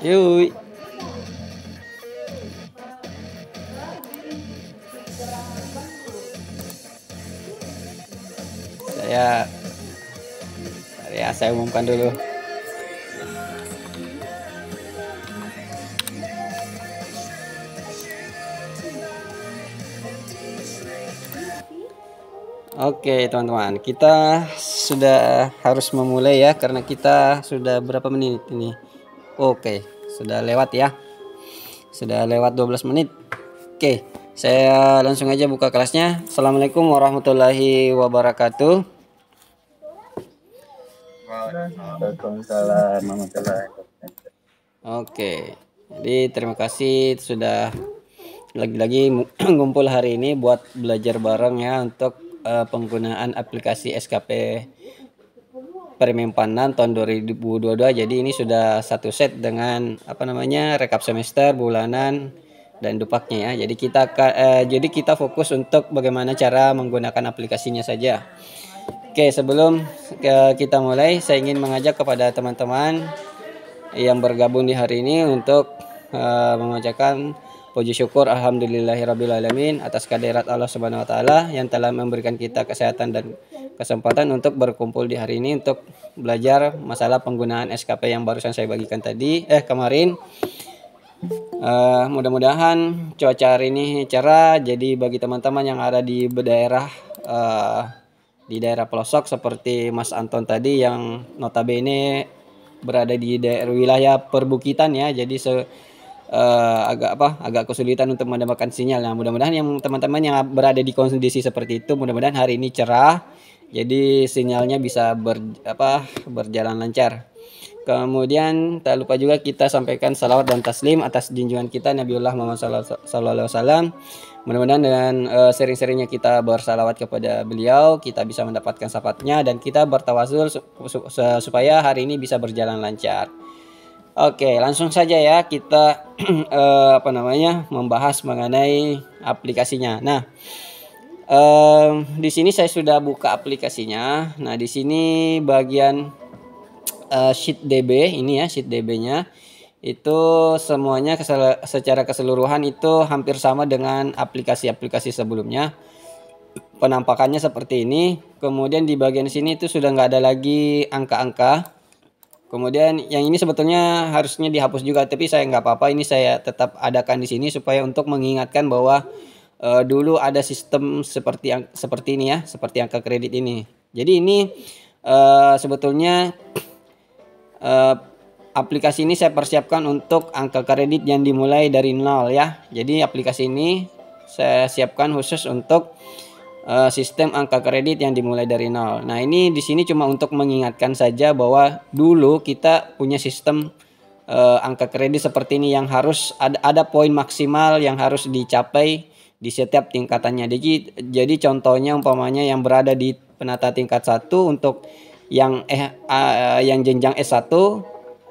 Yuk. Saya umumkan dulu. Oke teman-teman, kita sudah harus memulai ya, karena kita sudah berapa menit ini. Oke, sudah lewat ya, sudah lewat 12 menit. Oke, saya langsung aja buka kelasnya. Assalamualaikum warahmatullahi wabarakatuh. Waalaikumsalam warahmatullahi wabarakatuh. Oke, jadi terima kasih sudah lagi-lagi ngumpul hari ini buat belajar bareng ya untuk penggunaan aplikasi SKP Perimempanan tahun 2022. Jadi ini sudah satu set dengan rekap semester, bulanan, dan dupaknya ya. Jadi kita fokus untuk bagaimana cara menggunakan aplikasinya saja. Oke, sebelum kita mulai, saya ingin mengajak kepada teman-teman yang bergabung di hari ini untuk mengucapkan puji syukur alhamdulillahirabbil atas kehadirat Allah Subhanahu wa taala yang telah memberikan kita kesehatan dan kesempatan untuk berkumpul di hari ini untuk belajar masalah penggunaan SKP yang barusan saya bagikan kemarin. Mudah-mudahan cuaca hari ini cerah, jadi bagi teman-teman yang ada di daerah pelosok seperti Mas Anton tadi yang notabene berada di daerah wilayah perbukitan ya, jadi agak kesulitan untuk mendapatkan sinyal. Nah, mudah-mudahan yang teman-teman yang berada di kondisi seperti itu, mudah-mudahan hari ini cerah, jadi sinyalnya bisa berjalan lancar. Kemudian tak lupa juga kita sampaikan salawat dan taslim atas junjungan kita Nabiullah Muhammad SAW. Mudah-mudahan dengan sering-seringnya kita bersalawat kepada beliau, kita bisa mendapatkan syafaatnya dan kita bertawasul supaya hari ini bisa berjalan lancar. Oke, langsung saja ya kita membahas mengenai aplikasinya. Nah, di sini saya sudah buka aplikasinya. Nah, di sini bagian sheet DB ini ya, sheet DB-nya itu semuanya secara keseluruhan itu hampir sama dengan aplikasi-aplikasi sebelumnya. Penampakannya seperti ini. Kemudian di bagian sini itu sudah nggak ada lagi angka-angka. Kemudian yang ini sebetulnya harusnya dihapus juga, tapi saya nggak apa-apa, ini saya tetap adakan di sini supaya untuk mengingatkan bahwa dulu ada sistem seperti ini ya, seperti angka kredit ini. Jadi ini sebetulnya aplikasi ini saya persiapkan untuk angka kredit yang dimulai dari 0 ya. Jadi aplikasi ini saya siapkan khusus untuk sistem angka kredit yang dimulai dari 0. Nah, ini di sini cuma untuk mengingatkan saja bahwa dulu kita punya sistem angka kredit seperti ini yang harus ada poin maksimal yang harus dicapai di setiap tingkatannya. Jadi contohnya umpamanya yang berada di penata tingkat 1 untuk yang jenjang S1,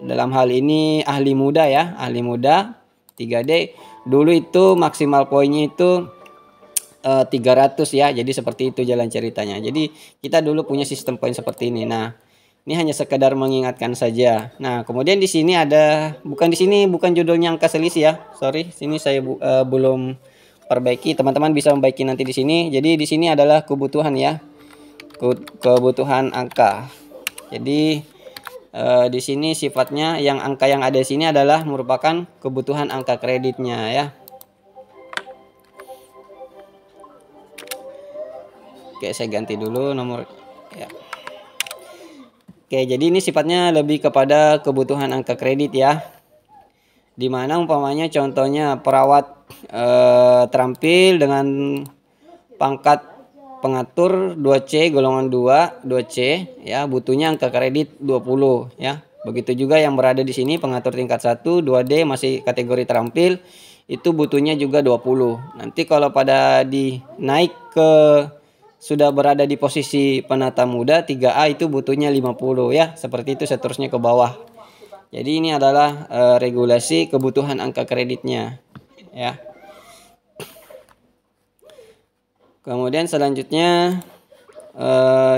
dalam hal ini ahli muda ya, ahli muda 3D, dulu itu maksimal poinnya itu 300 ya. Jadi seperti itu jalan ceritanya. Jadi kita dulu punya sistem poin seperti ini. Nah, ini hanya sekedar mengingatkan saja. Nah, kemudian di sini bukan judulnya angka selisih ya. Sorry, sini saya belum perbaiki. Teman-teman bisa membaiki nanti di sini. Jadi di sini adalah kebutuhan ya. Kebutuhan angka. Jadi di sini sifatnya yang angka yang ada di sini adalah merupakan kebutuhan angka kreditnya ya. Oke, saya ganti dulu nomor ya. Oke, jadi ini sifatnya lebih kepada kebutuhan angka kredit ya. Dimana umpamanya contohnya perawat terampil dengan pangkat pengatur 2C golongan 2C ya, butuhnya angka kredit 20 ya. Begitu juga yang berada di sini pengatur tingkat 1 2D masih kategori terampil itu butuhnya juga 20. Nanti kalau pada naik ke sudah berada di posisi penata muda 3A itu butuhnya 50 ya, seperti itu seterusnya ke bawah. Jadi ini adalah regulasi kebutuhan angka kreditnya ya. Kemudian selanjutnya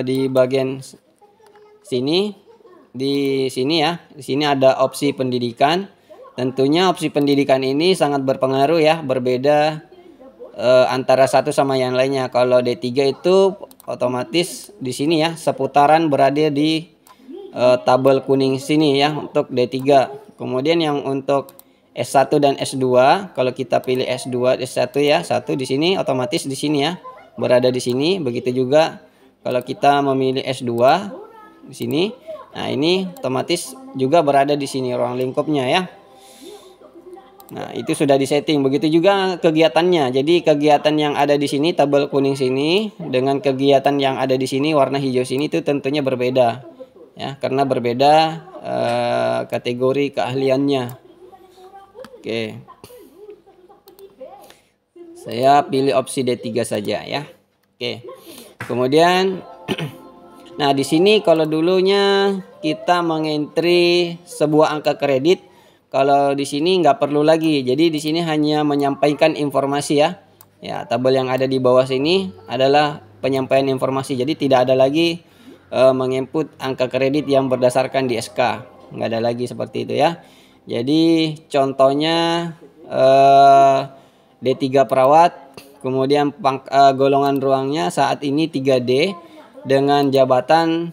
di bagian sini di sini ya. Di sini ada opsi pendidikan. Tentunya opsi pendidikan ini sangat berpengaruh ya, berbeda antara satu sama yang lainnya. Kalau D3 itu otomatis di sini ya, seputaran berada di tabel kuning sini ya untuk D3. Kemudian yang untuk S1 dan S2, kalau kita pilih S2, S1 ya, satu di sini otomatis di sini ya, berada di sini. Begitu juga kalau kita memilih S2 di sini. Nah, ini otomatis juga berada di sini ruang lingkupnya ya. Nah, itu sudah disetting. Begitu juga kegiatannya. Jadi kegiatan yang ada di sini tabel kuning sini dengan kegiatan yang ada di sini warna hijau sini itu tentunya berbeda. Ya, karena berbeda kategori keahliannya. Oke. Saya pilih opsi D3 saja ya. Oke. Kemudian nah, di sini kalau dulunya kita mengentry sebuah angka kredit, kalau di sini nggak perlu lagi. Jadi di sini hanya menyampaikan informasi ya. Ya, tabel yang ada di bawah sini adalah penyampaian informasi. Jadi tidak ada lagi menginput angka kredit yang berdasarkan di SK. Nggak ada lagi seperti itu ya. Jadi contohnya D3 perawat, kemudian golongan ruangnya saat ini 3D dengan jabatan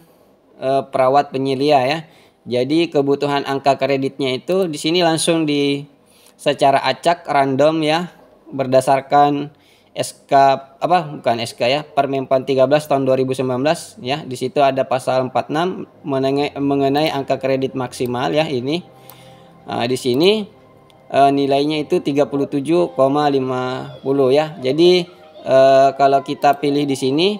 perawat penyelia ya. Jadi kebutuhan angka kreditnya itu di sini langsung secara acak random ya, berdasarkan SK bukan SK ya, Permenpan 13 tahun 2019 ya. Di situ ada pasal 46 mengenai angka kredit maksimal ya ini. Nah, di sini nilainya itu 37,50 ya. Jadi kalau kita pilih di sini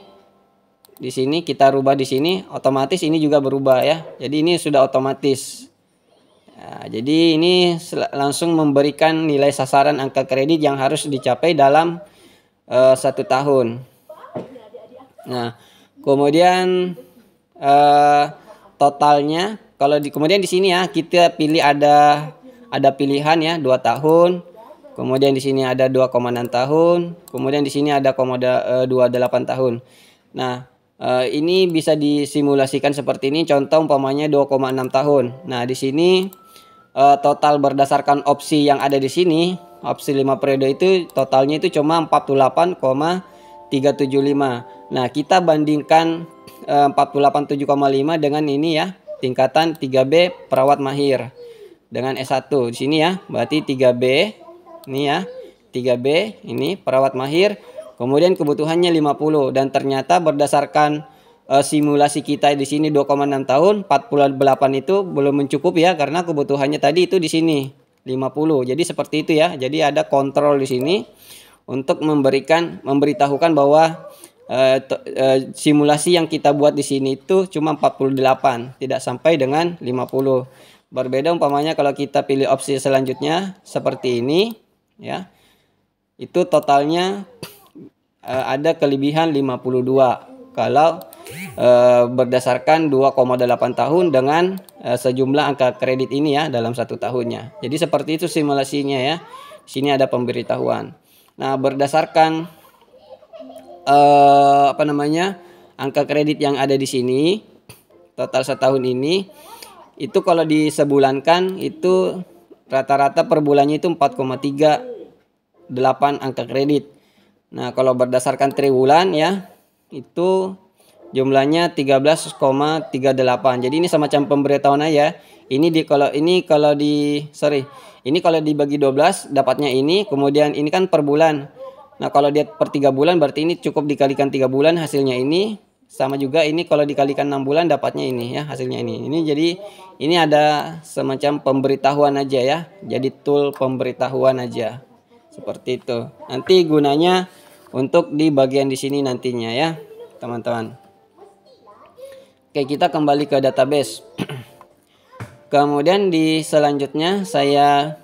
kita rubah di sini, otomatis ini juga berubah ya. Jadi ini sudah otomatis. Nah, jadi ini langsung memberikan nilai sasaran angka kredit yang harus dicapai dalam 1 tahun. Nah, kemudian totalnya kalau kemudian di sini ya kita pilih ada pilihan ya 2 tahun. Kemudian di sini ada 2,6 tahun. Kemudian di sini ada 28 tahun. Nah, ini bisa disimulasikan seperti ini. Contoh umpamanya 2,6 tahun. Nah, di sini total berdasarkan opsi yang ada di sini, opsi 5 periode itu totalnya itu cuma 48,375. Nah, kita bandingkan 48,7,5 dengan ini ya, tingkatan 3B perawat mahir dengan S1 di sini ya. Berarti 3B ini ya. 3B ini perawat mahir. Kemudian kebutuhannya 50 dan ternyata berdasarkan simulasi kita di sini 2,6 tahun, 48 itu belum mencukupi ya karena kebutuhannya tadi itu di sini 50. Jadi seperti itu ya. Jadi ada kontrol di sini untuk memberitahukan bahwa simulasi yang kita buat di sini itu cuma 48, tidak sampai dengan 50. Berbeda umpamanya kalau kita pilih opsi selanjutnya seperti ini ya. Itu totalnya ada kelebihan 52 kalau berdasarkan 2,8 tahun dengan sejumlah angka kredit ini ya dalam 1 tahunnya. Jadi seperti itu simulasinya ya. Di sini ada pemberitahuan. Nah, berdasarkan angka kredit yang ada di sini total setahun ini itu kalau disebulankan itu rata-rata per bulannya itu 4,38 angka kredit. Nah, kalau berdasarkan triwulan ya itu jumlahnya 13,38. Jadi ini semacam pemberitahuan aja. Ini kalau dibagi 12 dapatnya ini, kemudian ini kan per bulan. Nah, kalau dia per 3 bulan berarti ini cukup dikalikan 3 bulan hasilnya ini. Sama juga ini kalau dikalikan 6 bulan dapatnya ini ya, hasilnya ini. Jadi ini ada semacam pemberitahuan aja ya. Jadi tool pemberitahuan aja. Seperti itu. Nanti gunanya untuk di bagian di sini nantinya ya, teman-teman. Oke, kita kembali ke database. Kemudian di selanjutnya saya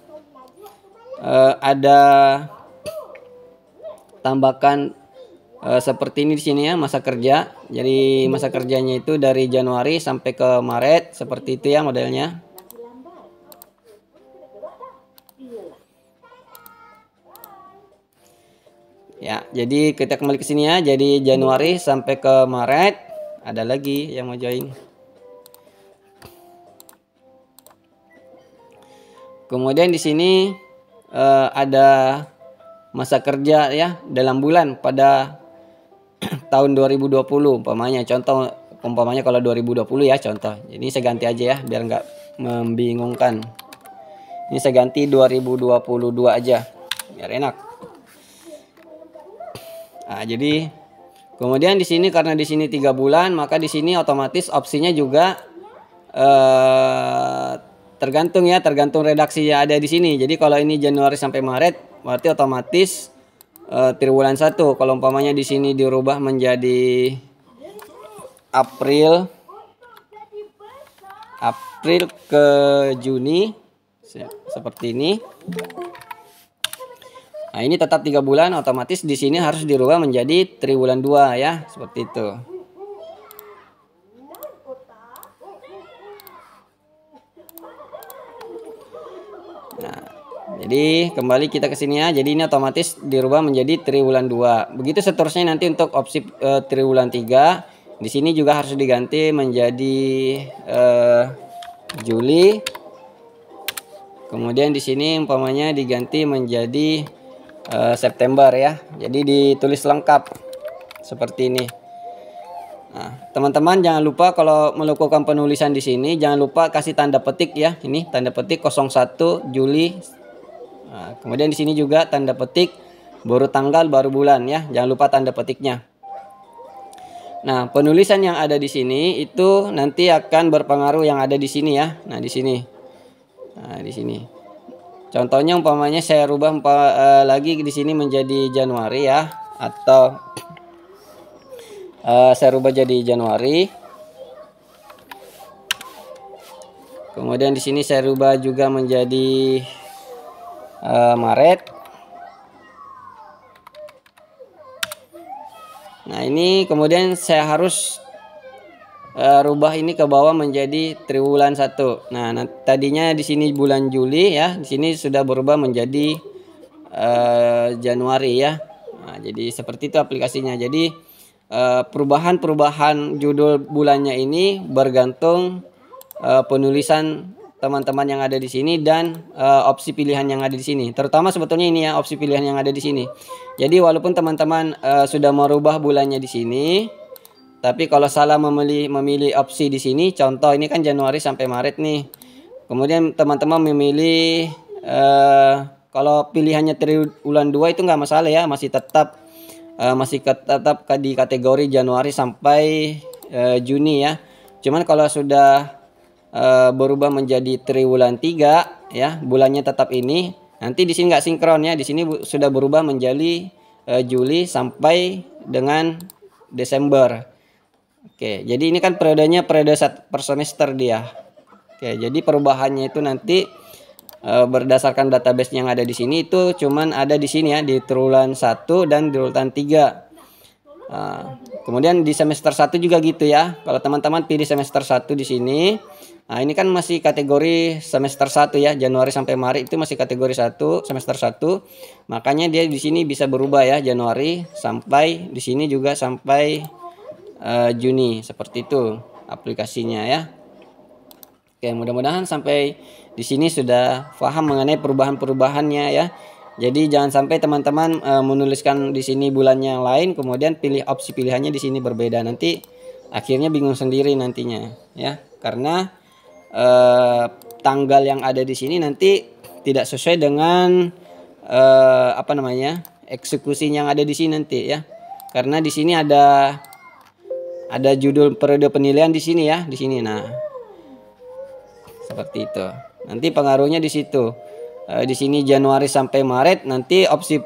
ada tambahkan seperti ini di sini ya, masa kerja. Jadi masa kerjanya itu dari Januari sampai ke Maret, seperti itu ya modelnya. Ya, jadi kita kembali ke sini ya. Jadi Januari sampai ke Maret. Ada lagi yang mau join. Kemudian di sini ada masa kerja ya dalam bulan pada tahun 2020 umpamanya. Contoh umpamanya kalau 2020 ya contoh. Jadi saya ganti aja ya biar nggak membingungkan. Ini saya ganti 2022 aja biar enak. Nah, jadi kemudian di sini karena di sini 3 bulan, maka di sini otomatis opsinya juga tergantung redaksi yang ada di sini. Jadi kalau ini Januari sampai Maret, berarti otomatis triwulan 1. Kalau umpamanya di sini dirubah menjadi April ke Juni seperti ini. Nah, ini tetap 3 bulan, otomatis di sini harus dirubah menjadi triwulan 2 ya, seperti itu. Nah, jadi kembali kita ke sini ya. Jadi ini otomatis dirubah menjadi triwulan 2. Begitu seterusnya nanti untuk opsi triwulan 3. Di sini juga harus diganti menjadi Juli. Kemudian di sini umpamanya diganti menjadi September ya. Jadi ditulis lengkap seperti ini. Nah, teman-teman jangan lupa kalau melakukan penulisan di sini jangan lupa kasih tanda petik ya. Ini tanda petik 01 Juli. Nah, kemudian di sini juga tanda petik baru tanggal baru bulan ya. Jangan lupa tanda petiknya. Nah, penulisan yang ada di sini itu nanti akan berpengaruh yang ada di sini ya. Nah, di sini. Nah, di sini. Contohnya umpamanya saya rubah lagi di sini menjadi Januari ya, atau saya rubah jadi Januari. Kemudian di sini saya rubah juga menjadi Maret. Nah, ini kemudian saya harus rubah ini ke bawah menjadi triwulan 1. Nah, tadinya di sini bulan Juli ya, di sini sudah berubah menjadi Januari ya. Nah, jadi seperti itu aplikasinya. Jadi perubahan judul bulannya ini bergantung penulisan teman-teman yang ada di sini dan opsi pilihan yang ada di sini. Terutama sebetulnya ini ya opsi pilihan yang ada di sini. Jadi walaupun teman-teman sudah merubah bulannya di sini, tapi kalau salah memilih opsi di sini, contoh ini kan Januari sampai Maret nih. Kemudian teman-teman memilih kalau pilihannya triwulan 2 itu nggak masalah ya, masih tetap di kategori Januari sampai Juni ya. Cuman kalau sudah berubah menjadi triwulan 3 ya, bulannya tetap ini. Nanti di sini nggak sinkron ya. Di sini sudah berubah menjadi Juli sampai dengan Desember. Oke, jadi ini kan periode per semester dia. Oke, jadi perubahannya itu nanti berdasarkan database yang ada di sini itu cuman ada di sini ya, di triwulan 1 dan di triwulan 3. Kemudian di semester 1 juga gitu ya. Kalau teman-teman pilih semester 1 di sini, nah ini kan masih kategori semester 1 ya, Januari sampai Maret itu masih kategori 1, semester 1. Makanya dia di sini bisa berubah ya, Januari sampai di sini juga sampai Juni, seperti itu aplikasinya ya. Oke, mudah-mudahan sampai di sini sudah paham mengenai perubahan-perubahannya ya. Jadi jangan sampai teman-teman menuliskan di sini bulannya yang lain, kemudian pilih opsi pilihannya di sini berbeda. Nanti akhirnya bingung sendiri nantinya ya, karena tanggal yang ada di sini nanti tidak sesuai dengan eksekusi yang ada di sini nanti ya. Karena di sini ada judul periode penilaian di sini ya, di sini. Nah, seperti itu. Nanti pengaruhnya di situ. Di sini Januari sampai Maret, nanti opsi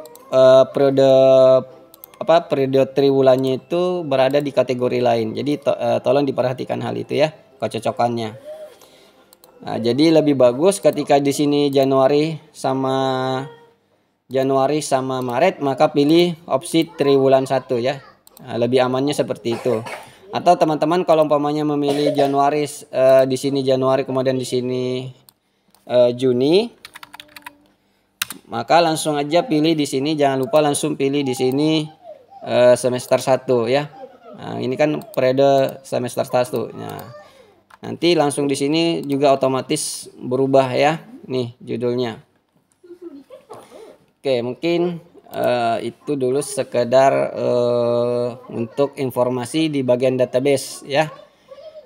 periode triwulannya itu berada di kategori lain. Jadi tolong diperhatikan hal itu ya, kecocokannya. Nah, jadi lebih bagus ketika di sini Januari sama Maret, maka pilih opsi triwulan 1 ya. Nah, lebih amannya seperti itu. Atau teman-teman kalau umpamanya memilih Januari di sini Januari kemudian di sini Juni, maka langsung aja pilih di sini, jangan lupa langsung pilih di sini semester 1 ya. Nah, ini kan periode semester 1. Nah, nanti langsung di sini juga otomatis berubah ya. nih judulnya. Oke, mungkin itu dulu sekedar untuk informasi di bagian database ya.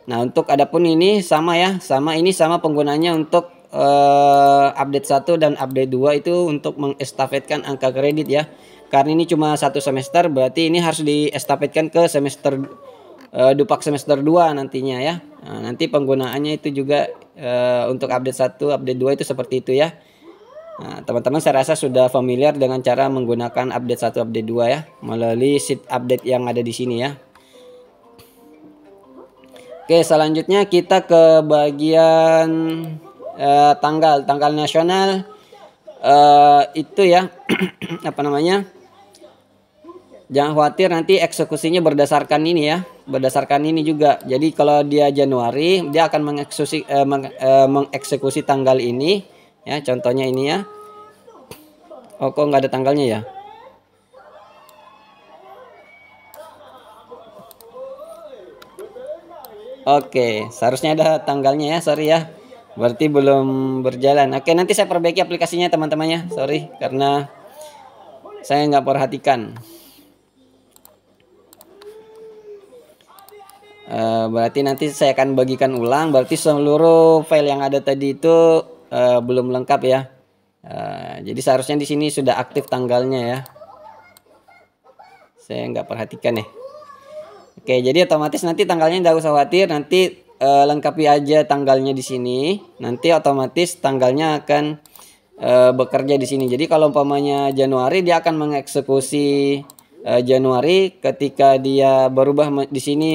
Nah, untuk adapun ini sama ya, sama penggunanya untuk update 1 dan update 2 itu untuk mengestafetkan angka kredit ya. Karena ini cuma 1 semester, berarti ini harus diestafetkan ke semester Dupak semester 2 nantinya ya. Nah, nanti penggunaannya itu juga untuk update 1, update 2 itu seperti itu ya. Nah, teman-teman saya rasa sudah familiar dengan cara menggunakan update 1, update 2 ya, melalui sheet update yang ada di sini ya. Oke, selanjutnya kita ke bagian tanggal nasional itu ya. Apa namanya? Jangan khawatir, nanti eksekusinya berdasarkan ini ya, berdasarkan ini juga. Jadi kalau dia Januari, dia akan mengeksekusi tanggal ini ya, contohnya ini ya. Oh, kok nggak ada tanggalnya ya? Oke, seharusnya ada tanggalnya ya, sorry ya. Berarti belum berjalan. Oke, nanti saya perbaiki aplikasinya teman-temannya. Sorry, karena saya nggak perhatikan. Berarti nanti saya akan bagikan ulang. Berarti seluruh file yang ada tadi itu belum lengkap ya. Jadi seharusnya di sini sudah aktif tanggalnya ya. Saya nggak perhatikan ya. Oke, jadi otomatis nanti tanggalnya nggak usah khawatir. Nanti lengkapi aja tanggalnya di sini. Nanti otomatis tanggalnya akan bekerja di sini. Jadi kalau umpamanya Januari, dia akan mengeksekusi Januari. Ketika dia berubah di sini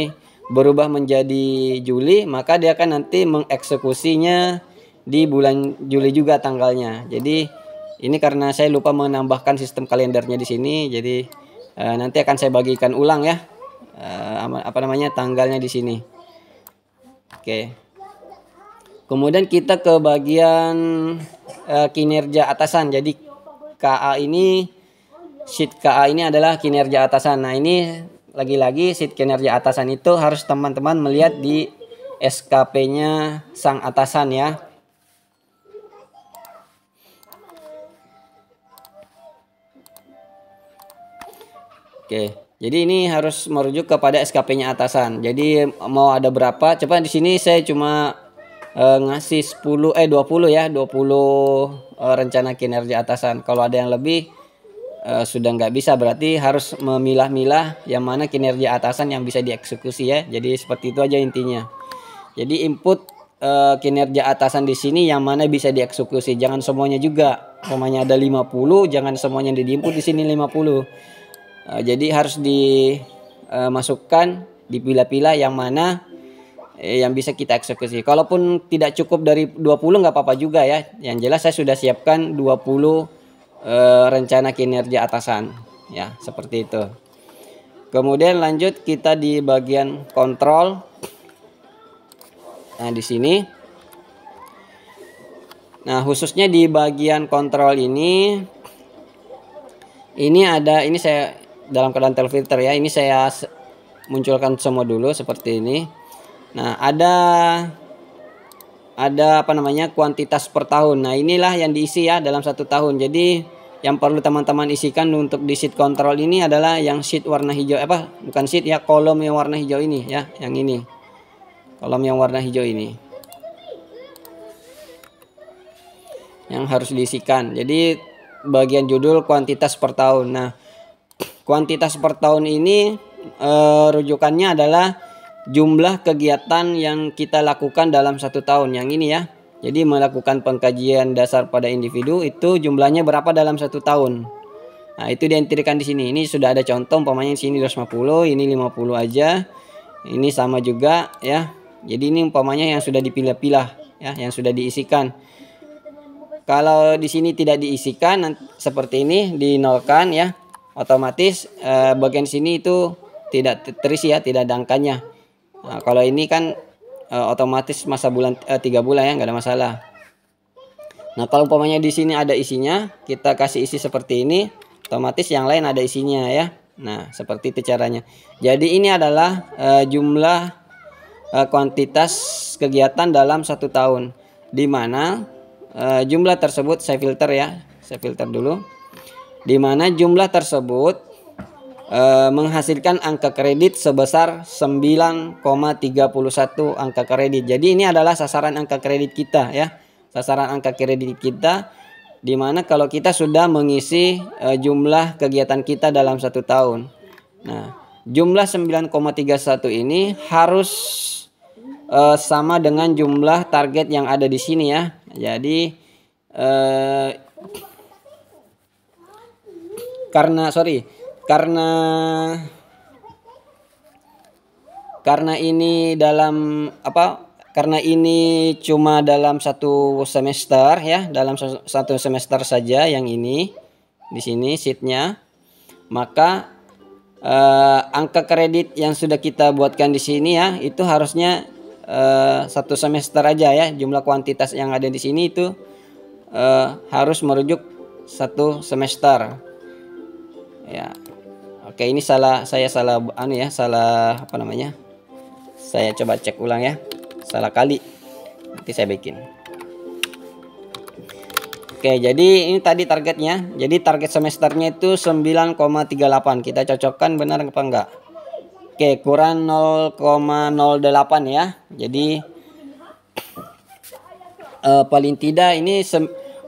berubah menjadi Juli, maka dia akan nanti mengeksekusinya di bulan Juli juga tanggalnya. Jadi ini karena saya lupa menambahkan sistem kalendernya di sini, jadi nanti akan saya bagikan ulang ya, apa namanya, tanggalnya di sini. Oke. Kemudian kita ke bagian kinerja atasan. Jadi KA ini, sheet KA ini adalah kinerja atasan. Nah, ini lagi-lagi sheet kinerja atasan itu harus teman-teman melihat di SKP-nya sang atasan ya. Oke, jadi ini harus merujuk kepada SKP-nya atasan. Jadi mau ada berapa? Coba di sini saya cuma ngasih 20 ya, 20 rencana kinerja atasan. Kalau ada yang lebih sudah nggak bisa, berarti harus memilah-milah yang mana kinerja atasan yang bisa dieksekusi ya. Jadi seperti itu aja intinya. Jadi input kinerja atasan di sini yang mana bisa dieksekusi, jangan semuanya juga. Semuanya ada 50, jangan semuanya diinput di sini 50. Jadi harus dimasukkan, dipilah-pilah yang mana yang bisa kita eksekusi. Kalaupun tidak cukup dari 20 nggak apa-apa juga ya. Yang jelas saya sudah siapkan 20 rencana kinerja atasan ya, seperti itu. Kemudian lanjut kita di bagian kontrol. Nah, di sini, nah khususnya di bagian kontrol ini ada, ini saya dalam keadaan terfilter ya, ini saya munculkan semua dulu seperti ini. Nah, ada apa namanya, kuantitas per tahun. Nah, inilah yang diisi ya dalam 1 tahun. Jadi yang perlu teman-teman isikan untuk di sheet kontrol ini adalah yang sheet warna hijau, bukan sheet ya, kolom yang warna hijau ini ya, yang ini. Kolom yang warna hijau ini yang harus diisikan. Jadi bagian judul kuantitas per tahun. Nah, kuantitas per tahun ini rujukannya adalah jumlah kegiatan yang kita lakukan dalam 1 tahun, yang ini ya. Jadi melakukan pengkajian dasar pada individu itu jumlahnya berapa dalam 1 tahun. Nah, itu dientirikan di sini. Ini sudah ada contoh, umpamanya di sini 250, ini 50 aja. Ini sama juga ya. Jadi ini umpamanya yang sudah dipilah-pilah ya, yang sudah diisikan. Kalau di sini tidak diisikan seperti ini, dinolkan ya, otomatis bagian sini itu tidak terisi ya, tidak ada angkanya. Nah, kalau ini kan otomatis masa bulan 3 bulan ya, nggak ada masalah. Nah, kalau umpamanya di sini ada isinya, kita kasih isi seperti ini, otomatis yang lain ada isinya ya. Nah, seperti itu caranya. Jadi ini adalah jumlah kuantitas kegiatan dalam 1 tahun, di mana jumlah tersebut saya filter ya. Saya filter dulu. Di mana jumlah tersebut menghasilkan angka kredit sebesar 9,31 angka kredit. Jadi ini adalah sasaran angka kredit kita ya. Sasaran angka kredit kita, di mana kalau kita sudah mengisi jumlah kegiatan kita dalam 1 tahun. Nah, jumlah 9,31 ini harus sama dengan jumlah target yang ada di sini ya. Jadi karena ini dalam karena ini cuma dalam 1 semester ya, dalam 1 semester saja yang ini di sini sheetnya, maka angka kredit yang sudah kita buatkan di sini ya, itu harusnya 1 semester aja ya. Jumlah kuantitas yang ada di sini itu harus merujuk 1 semester ya. Oke, ini saya salah saya coba cek ulang ya, salah kali, nanti saya bikin. Oke, jadi ini tadi targetnya. Jadi target semesternya itu 9,38. Kita cocokkan benar apa enggak? Oke, kurang 0,08 ya. Jadi paling tidak ini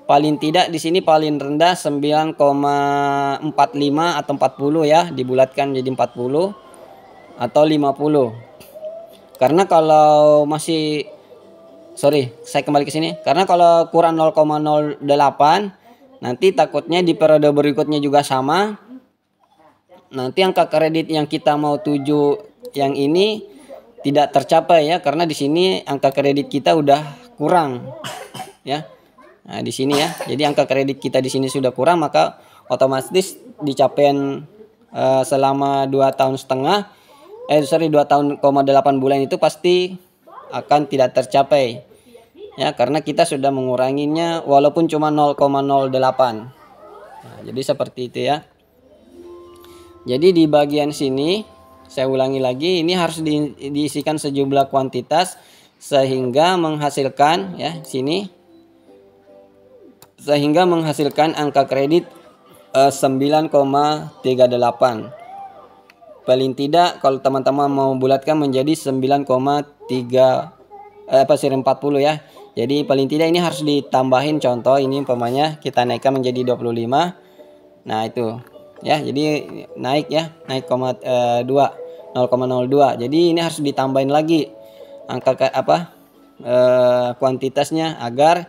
paling tidak di sini paling rendah 9,45 atau 40 ya, dibulatkan jadi 40 atau 50. Karena kalau masih saya kembali ke sini. Karena kalau kurang 0,08 nanti takutnya di periode berikutnya juga sama. Nanti angka kredit yang kita mau tuju yang ini tidak tercapai ya, karena di sini angka kredit kita udah kurang ya. Nah, di sini ya. Jadi angka kredit kita di sini sudah kurang, maka otomatis dicapaian selama 2 tahun setengah 2 tahun, 8 bulan itu pasti akan tidak tercapai. Ya, karena kita sudah menguranginya walaupun cuma 0,08. Nah, jadi seperti itu ya. Jadi di bagian sini saya ulangi lagi, ini harus diisikan sejumlah kuantitas sehingga menghasilkan ya sini, sehingga menghasilkan angka kredit 9,38. Paling tidak kalau teman-teman mau bulatkan menjadi 9,40 ya. Jadi paling tidak ini harus ditambahin, contoh ini umpamanya kita naikkan menjadi 25. Nah, itu ya. Jadi naik ya, naik 0,02. Jadi ini harus ditambahin lagi angka kuantitasnya agar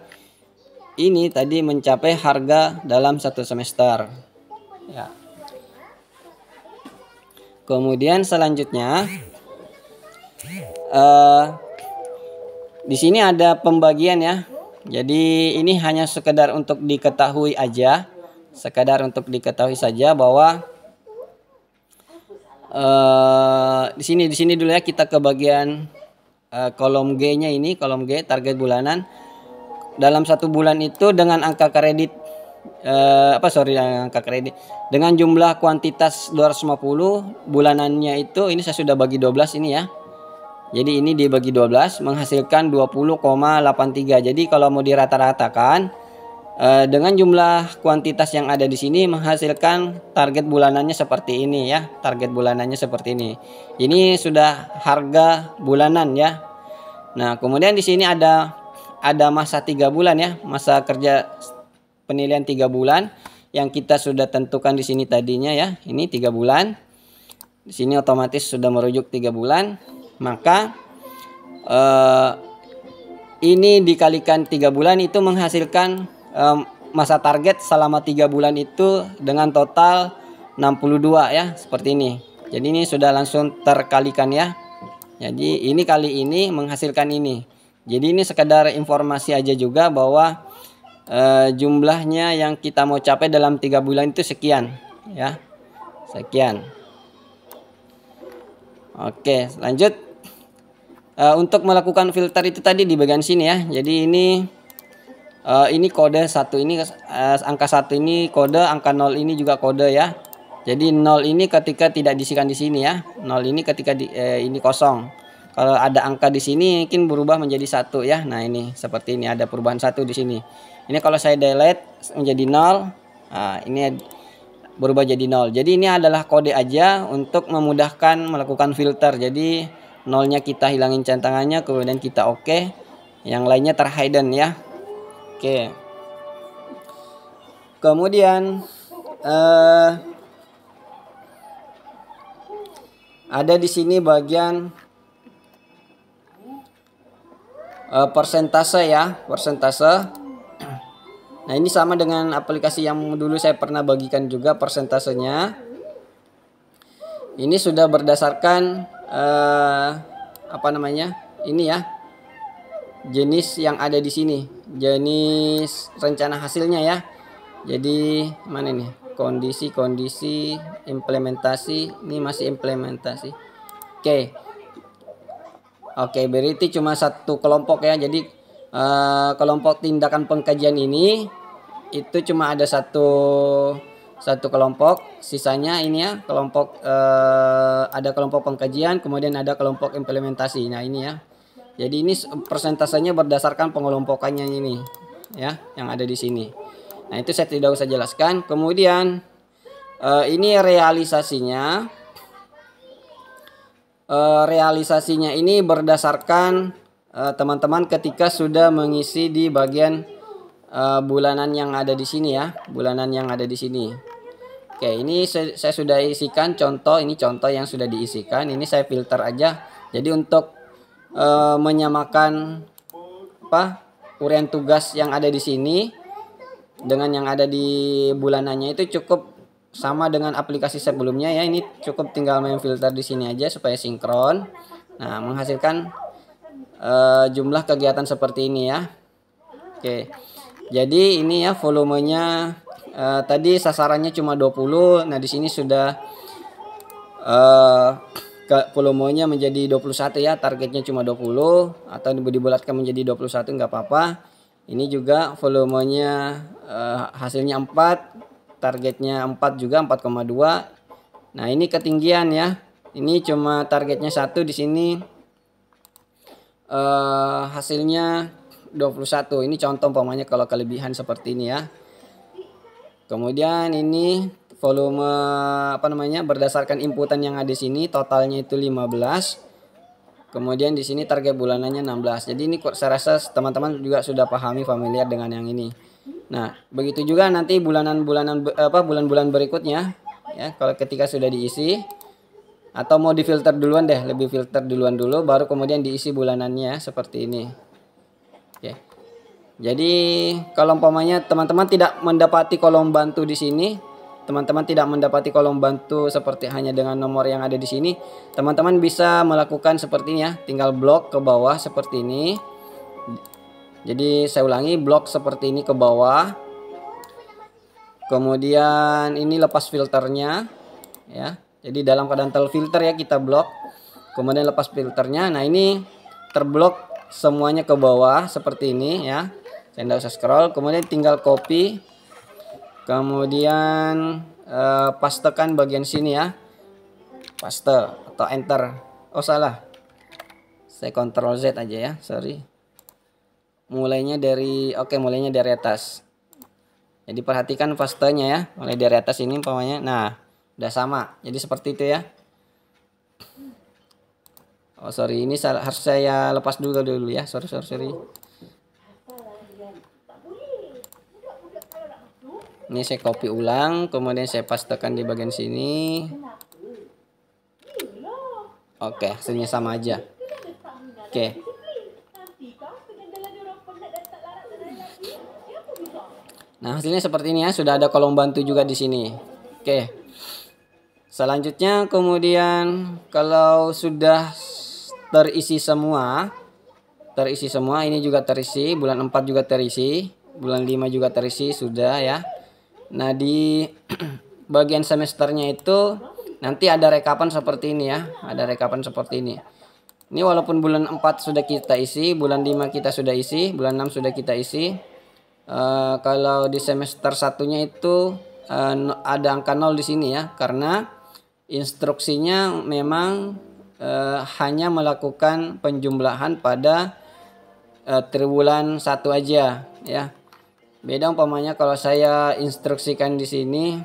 ini tadi mencapai harga dalam 1 semester ya. Kemudian selanjutnya di sini ada pembagian ya. Jadi ini hanya sekedar untuk diketahui aja, saja bahwa di sini dulu ya, kita ke bagian kolom G-nya ini, kolom G target bulanan. Dalam 1 bulan itu dengan angka kredit dengan jumlah kuantitas 250 bulanannya itu, ini saya sudah bagi 12 ini ya. Jadi ini dibagi 12 menghasilkan 20,83. Jadi kalau mau dirata-ratakan dengan jumlah kuantitas yang ada di sini menghasilkan target bulanannya seperti ini ya. Target bulanannya seperti ini. Ini sudah harga bulanan ya. Nah, kemudian di sini ada masa 3 bulan ya, masa kerja penilaian 3 bulan yang kita sudah tentukan di sini tadinya ya. Ini 3 bulan. Di sini otomatis sudah merujuk 3 bulan. Maka ini dikalikan 3 bulan itu menghasilkan masa target selama 3 bulan itu dengan total 62 ya, seperti ini. Jadi ini sudah langsung terkalikan ya. Jadi ini kali ini menghasilkan ini. Jadi ini sekedar informasi aja juga bahwa jumlahnya yang kita mau capai dalam 3 bulan itu sekian ya. Sekian. Oke, lanjut. Untuk melakukan filter itu tadi di bagian sini ya. Jadi ini kode 1 ini angka 1 ini kode, angka 0 ini juga kode ya. Jadi 0 ini ketika tidak diisikan di sini ya. 0 ini ketika ini kosong. Kalau ada angka di sini mungkin berubah menjadi 1 ya. Nah, ini seperti ini ada perubahan 1 di sini. Ini kalau saya delete menjadi 0. Nah, ini berubah jadi 0. Jadi ini adalah kode aja untuk memudahkan melakukan filter. Jadi 0-nya kita hilangin centangannya, kemudian kita oke. Yang lainnya terhidden ya. Oke. Kemudian ada di sini bagian persentase ya, persentase. Nah, ini sama dengan aplikasi yang dulu saya pernah bagikan juga persentasenya. Ini sudah berdasarkan apa namanya? Ini ya. Jenis yang ada di sini, jenis rencana hasilnya ya. Jadi mana nih? Kondisi implementasi. Ini masih implementasi. Oke, berarti cuma satu kelompok ya. Jadi kelompok tindakan pengkajian ini itu cuma ada satu kelompok. Sisanya ini ya kelompok ada kelompok pengkajian, kemudian ada kelompok implementasi. Nah, ini ya. Jadi ini persentasenya berdasarkan pengelompokannya ini ya, yang ada di sini. Nah, itu saya tidak usah jelaskan. Kemudian ini realisasinya. Realisasinya ini berdasarkan teman-teman ketika sudah mengisi di bagian bulanan yang ada di sini ya, bulanan yang ada di sini. Oke, ini saya sudah isikan contoh, ini contoh yang sudah diisikan. Ini saya filter aja. Jadi untuk menyamakan uraian tugas yang ada di sini dengan yang ada di bulanannya itu cukup sama dengan aplikasi sebelumnya ya. Ini cukup tinggal main filter di sini aja supaya sinkron. Nah, menghasilkan jumlah kegiatan seperti ini ya. Oke. Jadi ini ya volumenya tadi sasarannya cuma 20. Nah, di sini sudah volumenya menjadi 21 ya, targetnya cuma 20 atau dibulatkan menjadi 21 nggak apa-apa. Ini juga volumenya hasilnya 4, targetnya 4 juga 4,2. Nah, ini ketinggian ya. Ini cuma targetnya 1 di sini. Hasilnya 21. Ini contoh umpamanya kalau kelebihan seperti ini ya. Kemudian ini volume berdasarkan inputan yang ada di sini totalnya itu 15. Kemudian di sini target bulanannya 16. Jadi ini saya rasa teman-teman juga sudah familiar dengan yang ini. Nah, begitu juga nanti bulan-bulan berikutnya ya, kalau ketika sudah diisi atau mau difilter duluan deh, lebih filter duluan dulu baru kemudian diisi bulanannya seperti ini. Oke. Jadi kalau umpamanya teman-teman tidak mendapati kolom bantu di sini, teman-teman tidak mendapati kolom bantu seperti hanya dengan nomor yang ada di sini, teman-teman bisa melakukan seperti ini ya, tinggal blok ke bawah seperti ini. Jadi saya ulangi, blok seperti ini ke bawah. Kemudian ini lepas filternya ya. Jadi dalam keadaan terfilter ya kita blok. Kemudian lepas filternya. Nah, ini terblok semuanya ke bawah seperti ini ya. Saya tidak usah scroll. Kemudian tinggal copy. Kemudian pastekan bagian sini ya. Paste atau enter. Oh, salah. Saya Ctrl Z aja ya, sorry. Mulainya dari atas. Jadi perhatikan pastenya ya, mulai dari atas ini umpamanya. Nah, udah sama. Jadi seperti itu ya. Oh, sorry, ini harus saya lepas dulu ya. Sorry. Ini saya copy ulang, kemudian saya pastekan di bagian sini. Oke, hasilnya sama aja. Oke. Nah, hasilnya seperti ini ya, sudah ada kolom bantu juga di sini. Oke. Selanjutnya kemudian kalau sudah terisi semua, ini juga terisi, bulan 4 juga terisi, bulan 5 juga terisi sudah ya. Nah, di bagian semesternya itu nanti ada rekapan seperti ini ya, ada rekapan seperti ini. Ini walaupun bulan 4 sudah kita isi, bulan 5 kita sudah isi, bulan 6 sudah kita isi. Kalau di semester satunya itu ada angka 0 di sini ya, karena instruksinya memang hanya melakukan penjumlahan pada triwulan 1 aja ya. Beda umpamanya kalau saya instruksikan di sini,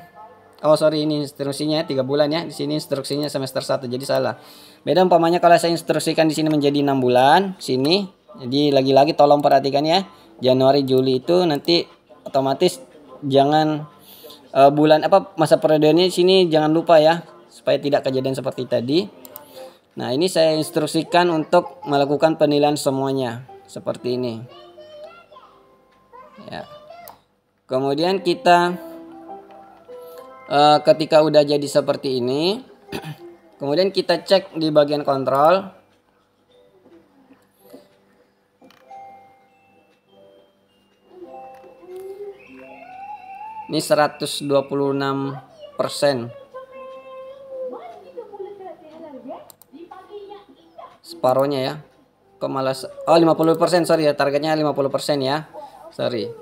oh sorry, ini instruksinya 3 bulan ya. Di sini instruksinya semester 1, jadi salah. Beda umpamanya kalau saya instruksikan di sini menjadi 6 bulan sini. Jadi lagi-lagi tolong perhatikan ya. Januari Juli itu nanti otomatis jangan bulan apa masa periodenya di sini jangan lupa ya, supaya tidak kejadian seperti tadi. Nah, ini saya instruksikan untuk melakukan penilaian semuanya seperti ini. Ya. Kemudian kita ketika udah jadi seperti ini, kemudian kita cek di bagian kontrol. Ini 126%. Separohnya ya. Kok malah 50%, sorry ya, targetnya 50% ya. Sorry.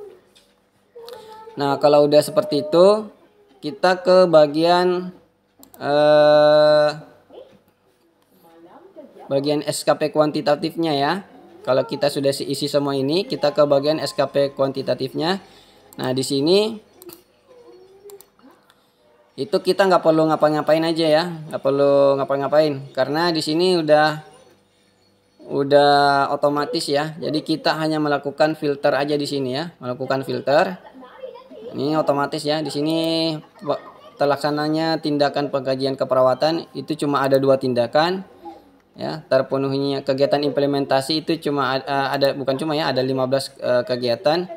Nah, kalau udah seperti itu, kita ke bagian bagian SKP kuantitatifnya ya. Kalau kita sudah isi semua ini, kita ke bagian SKP kuantitatifnya. Nah, di sini itu kita nggak perlu ngapa-ngapain aja ya, nggak perlu ngapa-ngapain karena di sini udah otomatis ya. Jadi kita hanya melakukan filter aja di sini ya, melakukan filter. Ini otomatis ya. Di sini terlaksananya tindakan pengkajian keperawatan itu cuma ada 2 tindakan ya. Terpenuhinya kegiatan implementasi itu cuma ada bukan cuma ya, ada 15 kegiatan.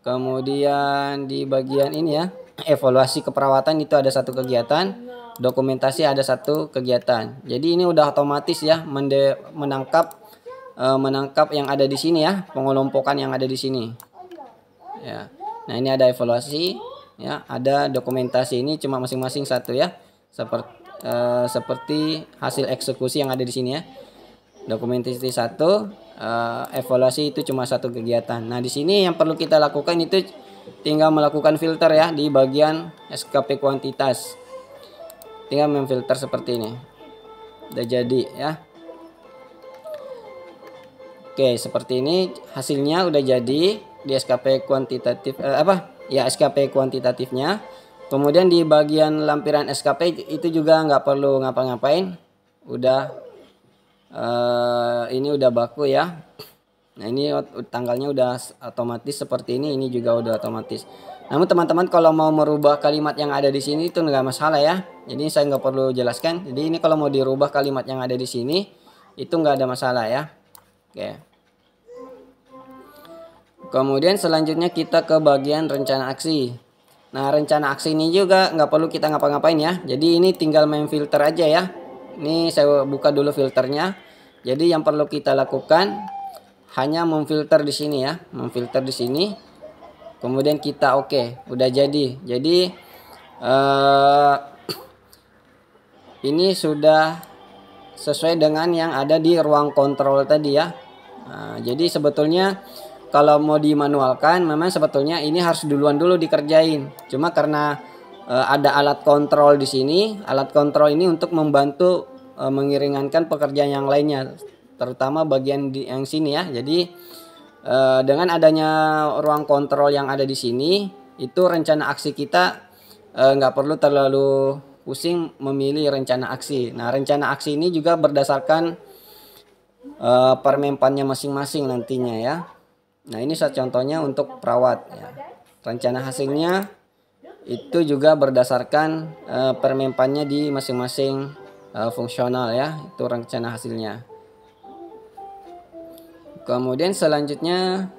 Kemudian di bagian ini ya, evaluasi keperawatan itu ada 1 kegiatan, dokumentasi ada 1 kegiatan. Jadi ini udah otomatis ya menangkap yang ada di sini ya, pengelompokan yang ada di sini. Ya. Nah, ini ada evaluasi ya, ada dokumentasi, ini cuma masing-masing 1 ya. Seperti hasil eksekusi yang ada di sini ya. Dokumentasi 1, evaluasi itu cuma 1 kegiatan. Nah, di sini yang perlu kita lakukan itu tinggal melakukan filter ya di bagian SKP kuantitas. Tinggal memfilter seperti ini. Udah jadi ya. Oke, seperti ini hasilnya udah jadi di SKP kuantitatif SKP kuantitatifnya. Kemudian di bagian lampiran SKP itu juga nggak perlu ngapa-ngapain. Udah ini udah baku ya. Nah, ini tanggalnya udah otomatis seperti ini juga udah otomatis. Namun teman-teman kalau mau merubah kalimat yang ada di sini itu nggak masalah ya. Jadi saya nggak perlu jelaskan. Jadi ini kalau mau dirubah kalimat yang ada di sini itu nggak ada masalah ya. Oke. Kemudian selanjutnya kita ke bagian rencana aksi. Nah, rencana aksi ini juga nggak perlu kita ngapa-ngapain ya. Jadi ini tinggal main filter aja ya. Ini saya buka dulu filternya. Jadi yang perlu kita lakukan hanya memfilter di sini ya, memfilter di sini. Kemudian kita oke, udah jadi. Jadi ini sudah sesuai dengan yang ada di ruang kontrol tadi ya. Nah, jadi sebetulnya kalau mau dimanualkan memang sebetulnya ini harus duluan dulu dikerjain. Cuma karena ada alat kontrol di sini, alat kontrol ini untuk membantu mengiringankan pekerjaan yang lainnya, terutama bagian yang sini ya. Jadi dengan adanya ruang kontrol yang ada di sini, itu rencana aksi kita nggak perlu terlalu pusing memilih rencana aksi. Nah, rencana aksi ini juga berdasarkan permenpannya masing-masing nantinya ya. Nah, ini contohnya untuk perawat ya. Rencana hasilnya itu juga berdasarkan permenpannya di masing-masing fungsional ya. Itu rencana hasilnya. Kemudian selanjutnya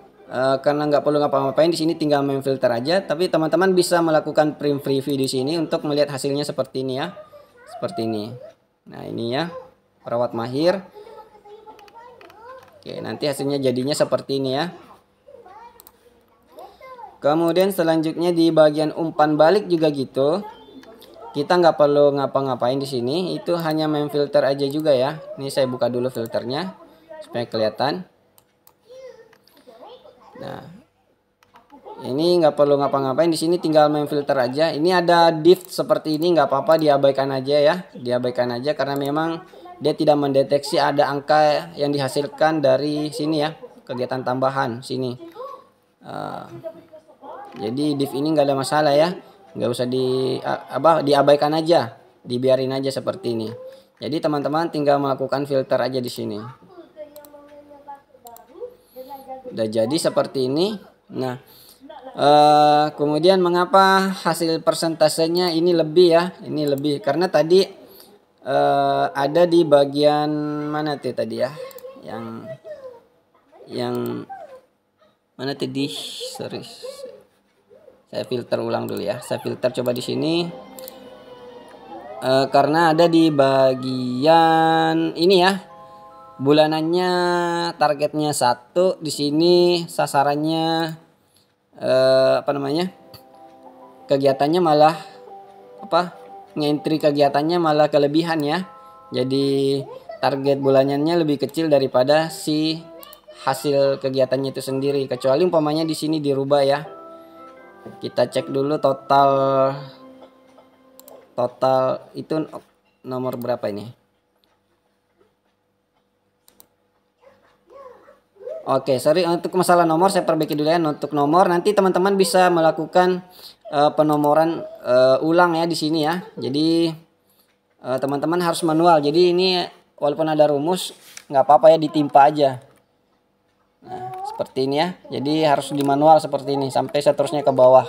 karena nggak perlu ngapa-ngapain di sini tinggal memfilter aja. Tapi teman-teman bisa melakukan print preview di sini untuk melihat hasilnya seperti ini ya. Seperti ini. Nah, ini ya perawat mahir. Oke, nanti hasilnya jadinya seperti ini ya. Kemudian selanjutnya di bagian umpan balik juga gitu. Kita nggak perlu ngapa-ngapain di sini. Itu hanya memfilter aja juga ya. Ini saya buka dulu filternya supaya kelihatan. Nah, ini nggak perlu ngapa-ngapain di sini, tinggal memfilter aja. Ini ada div seperti ini, nggak apa-apa diabaikan aja ya, diabaikan aja karena memang dia tidak mendeteksi ada angka yang dihasilkan dari sini ya, kegiatan tambahan sini. Jadi div ini nggak ada masalah ya, nggak usah diabaikan aja, dibiarin aja seperti ini. Jadi teman-teman tinggal melakukan filter aja di sini. Udah jadi seperti ini. Nah, kemudian mengapa hasil persentasenya ini lebih ya? Ini lebih karena tadi ada di bagian mana tuh tadi ya? Yang mana tadi? Sorry. Saya filter ulang dulu ya. Saya filter coba di sini. Karena ada di bagian ini ya. Bulanannya targetnya 1, di sini sasarannya kegiatannya malah ngentri kegiatannya malah kelebihan ya. Jadi target bulanannya lebih kecil daripada si hasil kegiatannya itu sendiri, kecuali umpamanya di sini dirubah ya. Kita cek dulu total itu nomor berapa ini. Oke, sorry untuk masalah nomor saya perbaiki dulu ya. Untuk nomor nanti teman-teman bisa melakukan penomoran ulang ya di sini ya. Jadi teman-teman harus manual. Jadi ini walaupun ada rumus nggak apa-apa ya, ditimpa aja. Nah, seperti ini ya. Jadi harus di manual seperti ini sampai seterusnya ke bawah.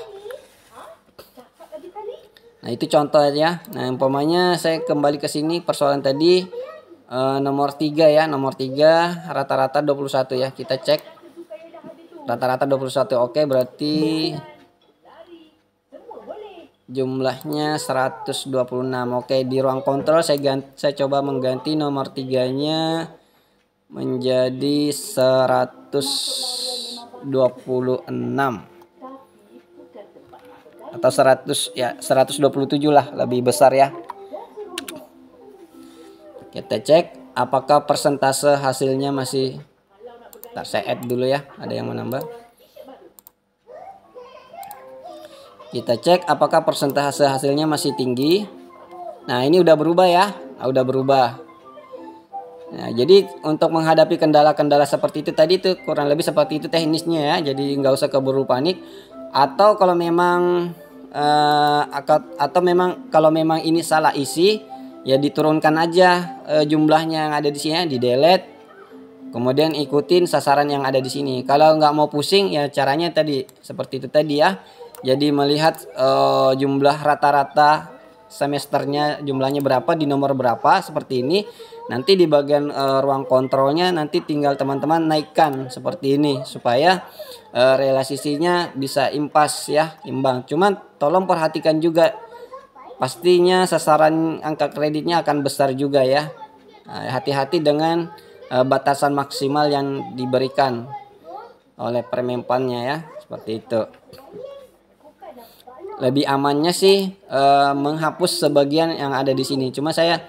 Nah, itu contoh ya. Nah, umpamanya saya kembali ke sini persoalan tadi. Nomor 3 ya, nomor 3 rata-rata 21 ya, kita cek rata-rata 21. Oke, berarti jumlahnya 126. Oke, di ruang kontrol saya coba mengganti nomor 3-nya menjadi 126 atau 127 lah, lebih besar ya. Kita cek apakah persentase hasilnya masih. Ntar saya add dulu ya, ada yang menambah. Kita cek apakah persentase hasilnya masih tinggi. Nah, ini udah berubah ya. Udah berubah. Nah, jadi untuk menghadapi kendala-kendala seperti itu tadi itu kurang lebih seperti itu teknisnya ya. Jadi nggak usah keburu panik. Atau kalau memang kalau memang ini salah isi, ya diturunkan aja jumlahnya yang ada di sini, di delete. Kemudian ikutin sasaran yang ada di sini. Kalau nggak mau pusing ya caranya tadi seperti itu tadi ya. Jadi melihat jumlah rata-rata semesternya jumlahnya berapa di nomor berapa seperti ini. Nanti di bagian ruang kontrolnya nanti tinggal teman-teman naikkan seperti ini supaya relasinya bisa impas ya, imbang. Cuman tolong perhatikan juga, pastinya sasaran angka kreditnya akan besar juga ya. Hati-hati dengan batasan maksimal yang diberikan oleh permenpannya ya, seperti itu. Lebih amannya sih menghapus sebagian yang ada di sini. Cuma saya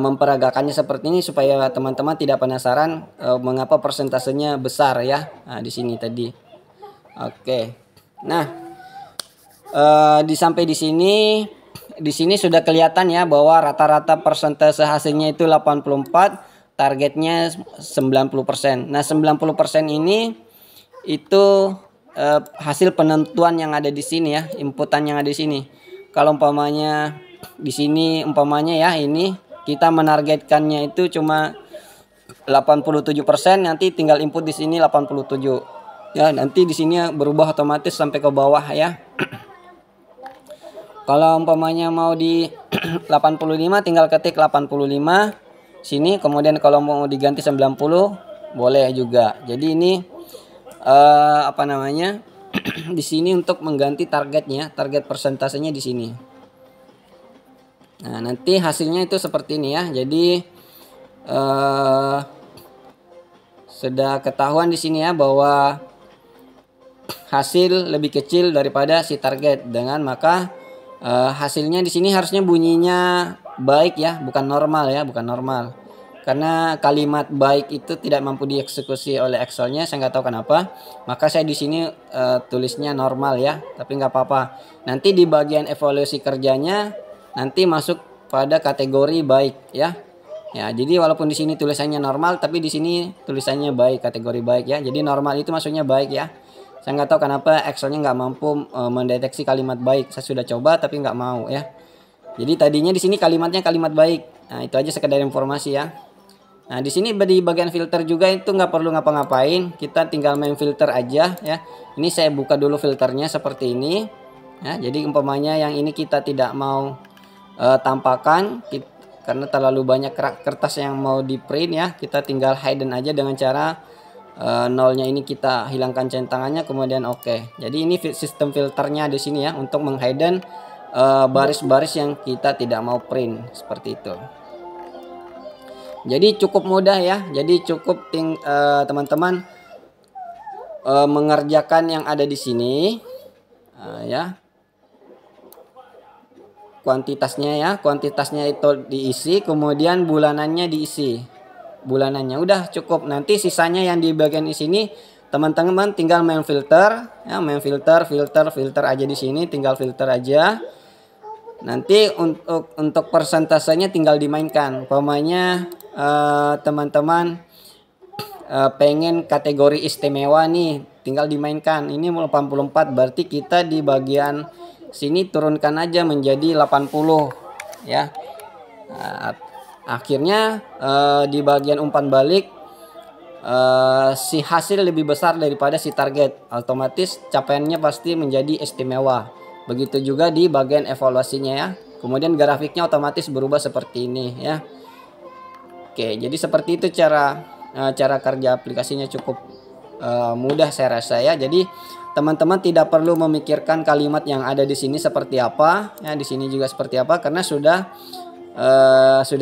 memperagakannya seperti ini supaya teman-teman tidak penasaran mengapa persentasenya besar ya. Nah, di sini tadi. Oke. Nah, sampai di sini. Di sini sudah kelihatan ya bahwa rata-rata persentase hasilnya itu 84, targetnya 90%. Nah, 90% ini itu hasil penentuan yang ada di sini ya, inputan yang ada di sini. Kalau umpamanya di sini umpamanya ya, ini kita menargetkannya itu cuma 87%, nanti tinggal input di sini 87. Ya, nanti di sini berubah otomatis sampai ke bawah ya. Kalau umpamanya mau di 85 tinggal ketik 85 sini, kemudian kalau mau diganti 90 boleh juga. Jadi ini di sini untuk mengganti targetnya, target persentasenya di sini. Nah, nanti hasilnya itu seperti ini ya. Jadi sudah ketahuan di sini ya bahwa hasil lebih kecil daripada si target, dengan maka hasilnya di sini harusnya bunyinya baik ya, bukan normal ya, bukan normal. Karena kalimat baik itu tidak mampu dieksekusi oleh Excelnya, saya nggak tahu kenapa. Maka saya di sini tulisnya normal ya, tapi nggak apa-apa. Nanti di bagian evaluasi kerjanya nanti masuk pada kategori baik ya. Ya, jadi walaupun di sini tulisannya normal, tapi di sini tulisannya baik, kategori baik ya. Jadi normal itu maksudnya baik ya. Saya nggak tahu kenapa Excelnya nggak mampu mendeteksi kalimat baik. Saya sudah coba tapi nggak mau ya. Jadi tadinya di sini kalimatnya kalimat baik. Nah, itu aja sekedar informasi ya. Nah, di sini di bagian filter juga itu nggak perlu ngapa-ngapain. Kita tinggal main filter aja ya. Ini saya buka dulu filternya seperti ini. Ya, jadi umpamanya yang ini kita tidak mau tampakkan karena terlalu banyak kertas yang mau di print ya, kita tinggal hidden aja dengan cara nolnya ini kita hilangkan centangannya, kemudian oke. Jadi ini sistem filternya di sini ya untuk menghidden baris-baris yang kita tidak mau print seperti itu. Jadi cukup mudah ya. Jadi cukup teman-teman mengerjakan yang ada di sini ya. Kuantitasnya itu diisi, kemudian bulanannya diisi. Bulanannya udah cukup. Nanti sisanya yang di bagian di sini teman-teman tinggal main filter ya, main filter aja di sini, tinggal filter aja. Nanti untuk persentasenya tinggal dimainkan. Umpamanya teman-teman pengen kategori istimewa nih, tinggal dimainkan. Ini 84, berarti kita di bagian sini turunkan aja menjadi 80 ya. Nah, akhirnya di bagian umpan balik si hasil lebih besar daripada si target, otomatis capaiannya pasti menjadi istimewa. Begitu juga di bagian evaluasinya ya. Kemudian grafiknya otomatis berubah seperti ini ya. Oke, jadi seperti itu cara kerja aplikasinya, cukup mudah saya rasa ya. Jadi teman-teman tidak perlu memikirkan kalimat yang ada di sini seperti apa ya, di sini juga seperti apa, karena sudah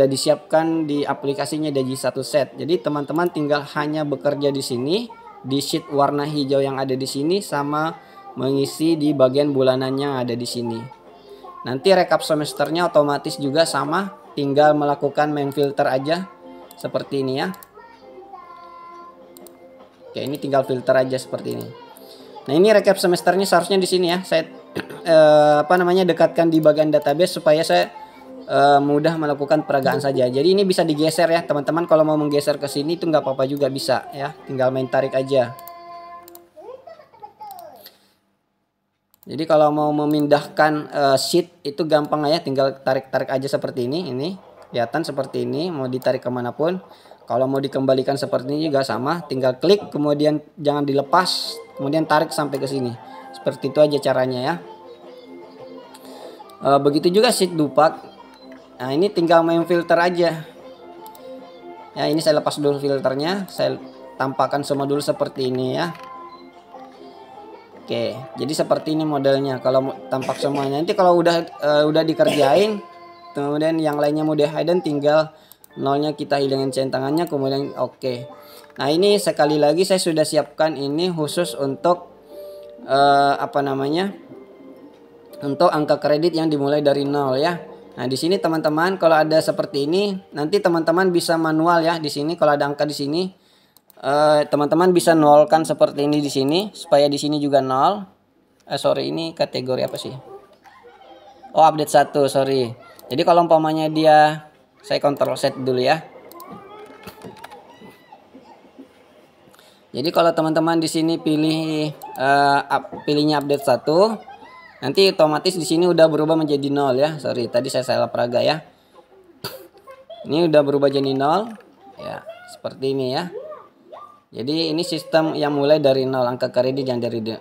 disiapkan di aplikasinya Daji satu set. Jadi teman-teman tinggal hanya bekerja di sini di sheet warna hijau yang ada di sini, sama mengisi di bagian bulanannya yang ada di sini. Nanti rekap semesternya otomatis juga sama, tinggal melakukan main filter aja seperti ini ya. Oke, ini tinggal filter aja seperti ini. Nah, ini recap semesternya seharusnya di sini ya. Saya dekatkan di bagian database supaya saya mudah melakukan peragaan saja. Jadi ini bisa digeser ya, teman-teman. Kalau mau menggeser ke sini itu nggak apa-apa juga, bisa ya. Tinggal main tarik aja. Jadi kalau mau memindahkan sheet itu gampang ya, tinggal tarik-tarik aja seperti ini. Ini kelihatan seperti ini, mau ditarik kemanapun. Kalau mau dikembalikan seperti ini juga sama, tinggal klik kemudian jangan dilepas, kemudian tarik sampai ke sini. Seperti itu aja caranya ya. Begitu juga sheet dupak. Nah, ini tinggal main filter aja. Ya, ini saya lepas dulu filternya, saya tampakkan semua dulu seperti ini ya. Oke, jadi seperti ini modelnya kalau tampak semuanya. Nanti kalau udah dikerjain, kemudian yang lainnya mau di-hidden, tinggal nolnya kita hilangin centangannya, kemudian oke. Nah, ini sekali lagi saya sudah siapkan ini khusus untuk untuk angka kredit yang dimulai dari 0 ya. Nah, di sini teman-teman kalau ada seperti ini, nanti teman-teman bisa manual ya. Di sini kalau ada angka di sini, teman-teman bisa nolkan seperti ini di sini supaya di sini juga 0. Sorry, ini kategori apa sih? Oh, update 1, sorry. Jadi kalau umpamanya dia, saya Ctrl set dulu ya. Jadi kalau teman-teman di sini pilihnya update 1, nanti otomatis di sini udah berubah menjadi 0 ya. Sorry, tadi saya salah peraga ya. Ini udah berubah jadi 0 ya, seperti ini ya. Jadi ini sistem yang mulai dari 0, angka kredit yang dari 0.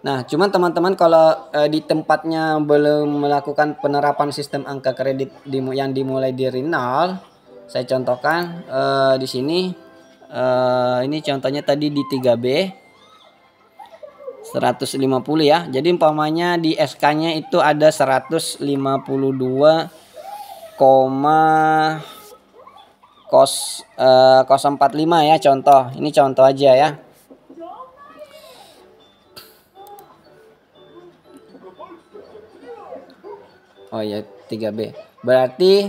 Nah, cuman teman-teman kalau di tempatnya belum melakukan penerapan sistem angka kredit yang dimulai dari 0, saya contohkan di sini. Ini contohnya tadi di 3B 150 ya. Jadi umpamanya di SK-nya itu ada 152,045 ya, contoh. Ini contoh aja ya. Oh ya, 3B. Berarti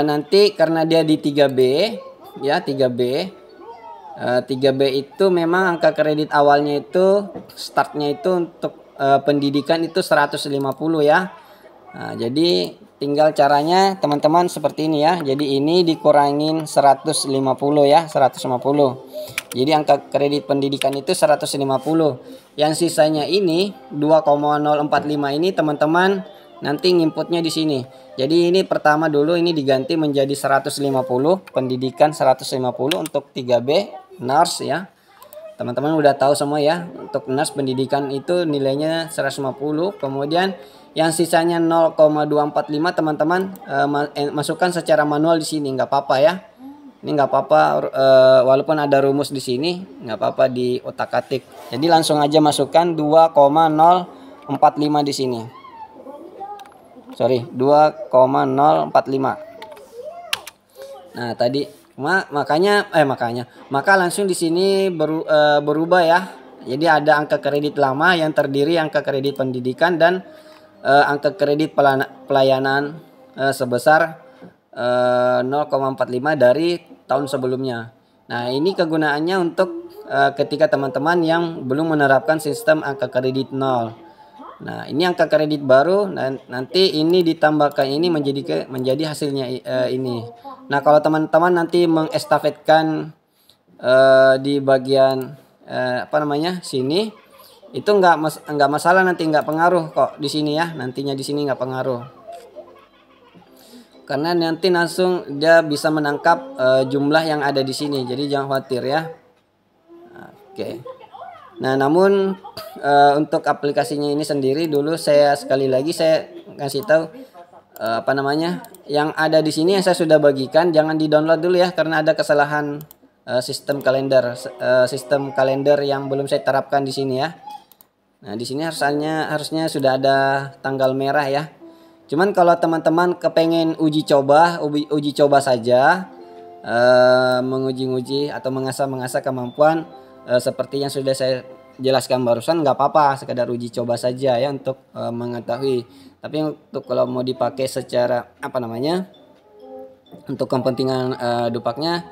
nanti karena dia di 3B ya, 3B itu memang angka kredit awalnya itu startnya itu untuk pendidikan itu 150 ya. Nah, jadi tinggal caranya teman-teman seperti ini ya. Jadi ini dikurangin 150 ya, 150. Jadi angka kredit pendidikan itu 150. Yang sisanya ini 2,045 ini teman-teman nanti nginputnya di sini. Jadi ini pertama dulu ini diganti menjadi 150, pendidikan 150 untuk 3B nurse ya. Teman-teman udah tahu semua ya, untuk nurse pendidikan itu nilainya 150. Kemudian yang sisanya 0,245 teman-teman masukkan secara manual di sini, nggak apa-apa ya. Ini nggak apa-apa, walaupun ada rumus di sini nggak apa-apa di otak-atik. Jadi langsung aja masukkan 2,045 di sini. Sorry, 2,045. Nah tadi maka langsung di sini berubah ya. Jadi ada angka kredit lama yang terdiri angka kredit pendidikan dan angka kredit pelayanan sebesar 0,45 dari tahun sebelumnya. Nah ini kegunaannya untuk ketika teman-teman yang belum menerapkan sistem angka kredit 0. Nah ini angka kredit baru, nanti ini ditambahkan ini menjadi hasilnya ini. Nah kalau teman-teman nanti mengestafetkan di bagian sini, itu nggak masalah, nanti nggak pengaruh kok di sini ya, nantinya di sini nggak pengaruh karena nanti langsung dia bisa menangkap jumlah yang ada di sini, jadi jangan khawatir ya. Oke. Nah namun untuk aplikasinya ini sendiri dulu saya sekali lagi saya kasih tahu yang ada di sini yang saya sudah bagikan, jangan di-download dulu ya karena ada kesalahan sistem kalender yang belum saya terapkan di sini ya. Nah, di sini harusnya sudah ada tanggal merah ya. Cuman kalau teman-teman kepengen uji coba saja, menguji atau mengasah kemampuan seperti yang sudah saya jelaskan barusan, nggak apa-apa, sekedar uji coba saja ya untuk mengetahui. Tapi untuk kalau mau dipakai secara untuk kepentingan dupaknya,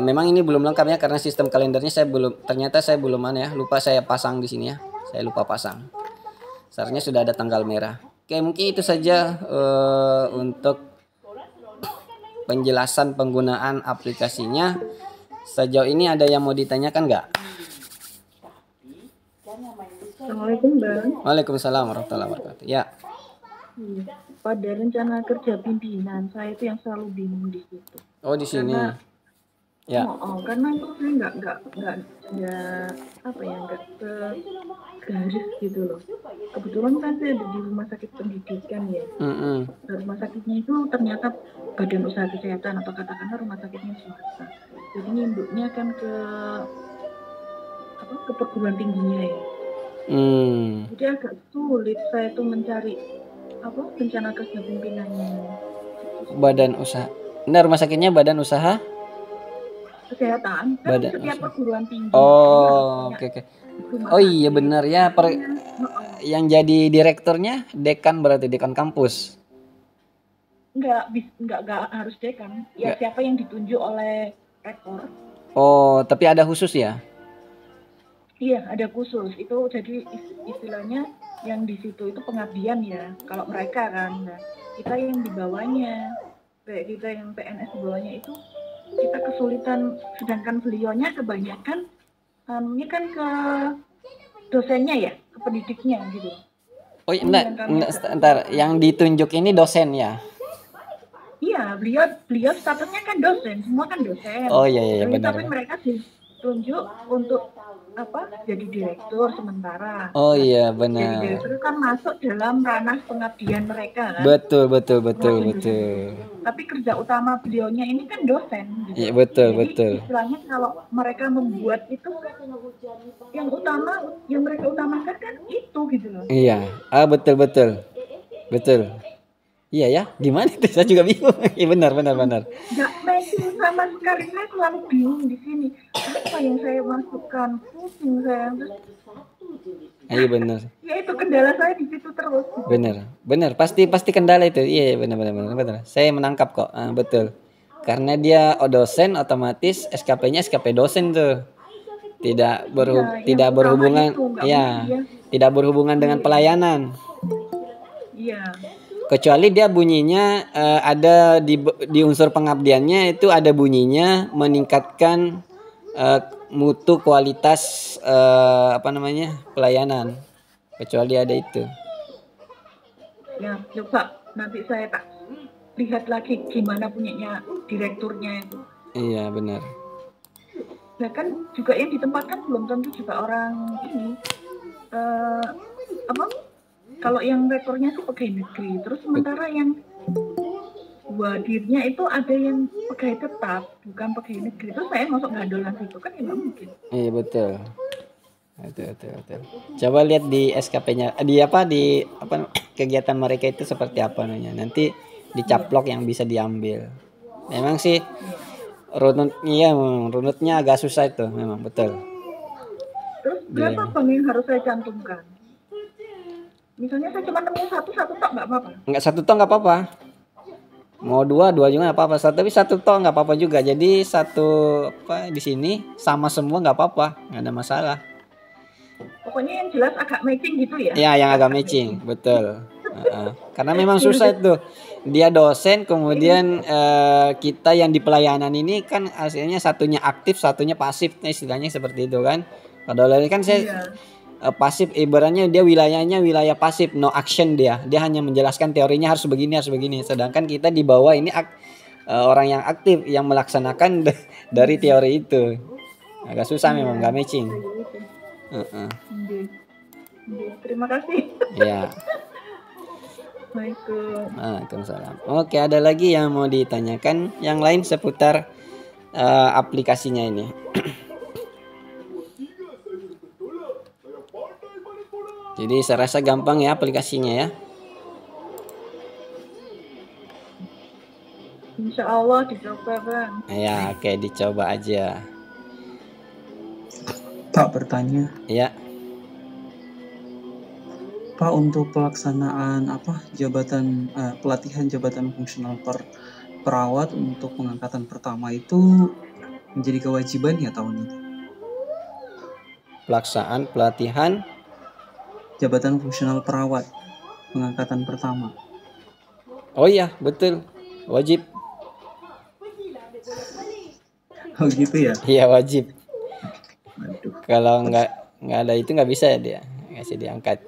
memang ini belum lengkap ya karena sistem kalendernya ternyata saya belum lupa saya pasang di sini ya. Saya lupa pasang. Seharusnya sudah ada tanggal merah. Oke, mungkin itu saja untuk penjelasan penggunaan aplikasinya. Sejauh ini ada yang mau ditanyakan nggak? Assalamualaikum Bang. Waalaikumsalam warahmatullahi wabarakatuh. Ya. Pada rencana kerja pimpinan saya itu yang selalu bingung di situ. Oh di sini. Ya. Karena itu saya nggak ke garis gitu loh. Kebetulan kan saya ada di rumah sakit pendidikan ya. Rumah sakitnya itu ternyata badan usaha kesehatan atau katakanlah rumah sakitnya swasta. Jadi induknya kan ke perguruan tingginya ya. Jadi agak sulit saya tuh mencari rencana kerja pimpinannya. Badan usaha. Nah, rumah sakitnya badan usaha kesehatan kan setiap perguruan tinggi. Oke. Oh iya benar ya, yang jadi direkturnya dekan, berarti dekan kampus. Enggak harus dekan. Ya siapa yang ditunjuk oleh rektor. Oh, tapi ada khusus ya? Iya, ada khusus. Itu jadi istilahnya yang di situ itu pengabdian ya. Kalau mereka kan, kita yang di bawahnya, kayak kita yang PNS di bawahnya itu kita kesulitan, sedangkan beliaunya kebanyakan ini kan ke dosennya ya, ke pendidiknya gitu. Oh entar, yang ditunjuk ini dosen ya? Iya, beliau statusnya kan dosen, semua kan dosen. Oh iya benar. Tapi mereka ditunjuk untuk jadi direktur sementara. Oh iya benar. Jadi direktur kan masuk dalam ranah pengabdian mereka kan. Betul. Tapi kerja utama beliaunya ini kan dosen. Gitu. Iya betul. Istilahnya kalau mereka membuat itu yang mereka utamakan kan itu gitu loh. Iya, betul. Iya ya, gimana itu? Saya juga bingung. Iya benar. Nggak matching sama sekali, saya selalu bingung di sini. Apa yang saya masukkan? Pusing saya. Iya benar. Ya itu kendala saya di situ terus. Benar. Pasti kendala itu. Iya benar. Saya menangkap kok. Betul. Karena dia dosen, otomatis SKP-nya SKP dosen tuh. Tidak berhubungan. Iya. Tidak berhubungan dengan pelayanan. Iya. kecuali dia bunyinya ada di unsur pengabdiannya itu ada bunyinya meningkatkan mutu kualitas pelayanan, kecuali ada itu. Ya, coba nanti saya tak lihat lagi gimana punyanya direkturnya itu. Iya benar. Nah kan juga yang ditempatkan belum tentu juga orang ini kalau yang rektornya sih pegawai negeri, terus sementara yang wadirnya itu ada yang pegawai tetap, bukan pegawai negeri. Terus saya masuk gandolan situ kan ya nggak mungkin. Iya betul. Betul. Coba lihat di SKP-nya, di kegiatan mereka itu seperti apa namanya. Nanti dicaplok yang bisa diambil. Memang sih runutnya agak susah itu, memang betul. Terus berapa bang yang harus saya cantumkan? Misalnya saya cuma nemu satu tok nggak apa-apa? Nggak, satu tok nggak apa-apa. Mau dua juga nggak apa-apa. Tapi satu tok nggak apa-apa juga. Jadi di sini sama semua nggak apa-apa, nggak ada masalah. Pokoknya yang jelas agak matching gitu ya? Ya, yang agak matching, betul. Karena memang susah itu. Dia dosen, kemudian kita yang di pelayanan ini kan hasilnya satunya aktif, satunya pasif, istilahnya seperti itu kan. Kalau ini kan saya pasif, ibaratnya dia wilayahnya wilayah pasif, no action dia hanya menjelaskan teorinya harus begini. Sedangkan kita di bawah ini orang yang aktif yang melaksanakan dari teori itu. Agak susah memang, nggak matching. Terima kasih. Ya. Waalaikumsalam. Oke, ada lagi yang mau ditanyakan yang lain seputar aplikasinya ini? Jadi saya rasa gampang ya aplikasinya ya. Insya Allah dicoba bang. Ya, oke, dicoba aja. Pak bertanya. Ya. Pak, untuk pelaksanaan jabatan pelatihan jabatan fungsional perawat untuk pengangkatan pertama itu menjadi kewajiban ya tahun ini? Pelatihan jabatan fungsional perawat pengangkatan pertama. Oh iya, betul. Wajib. Oh gitu ya? Iya, wajib. Aduh. Kalau nggak ada itu nggak bisa dia ngasih diangkat.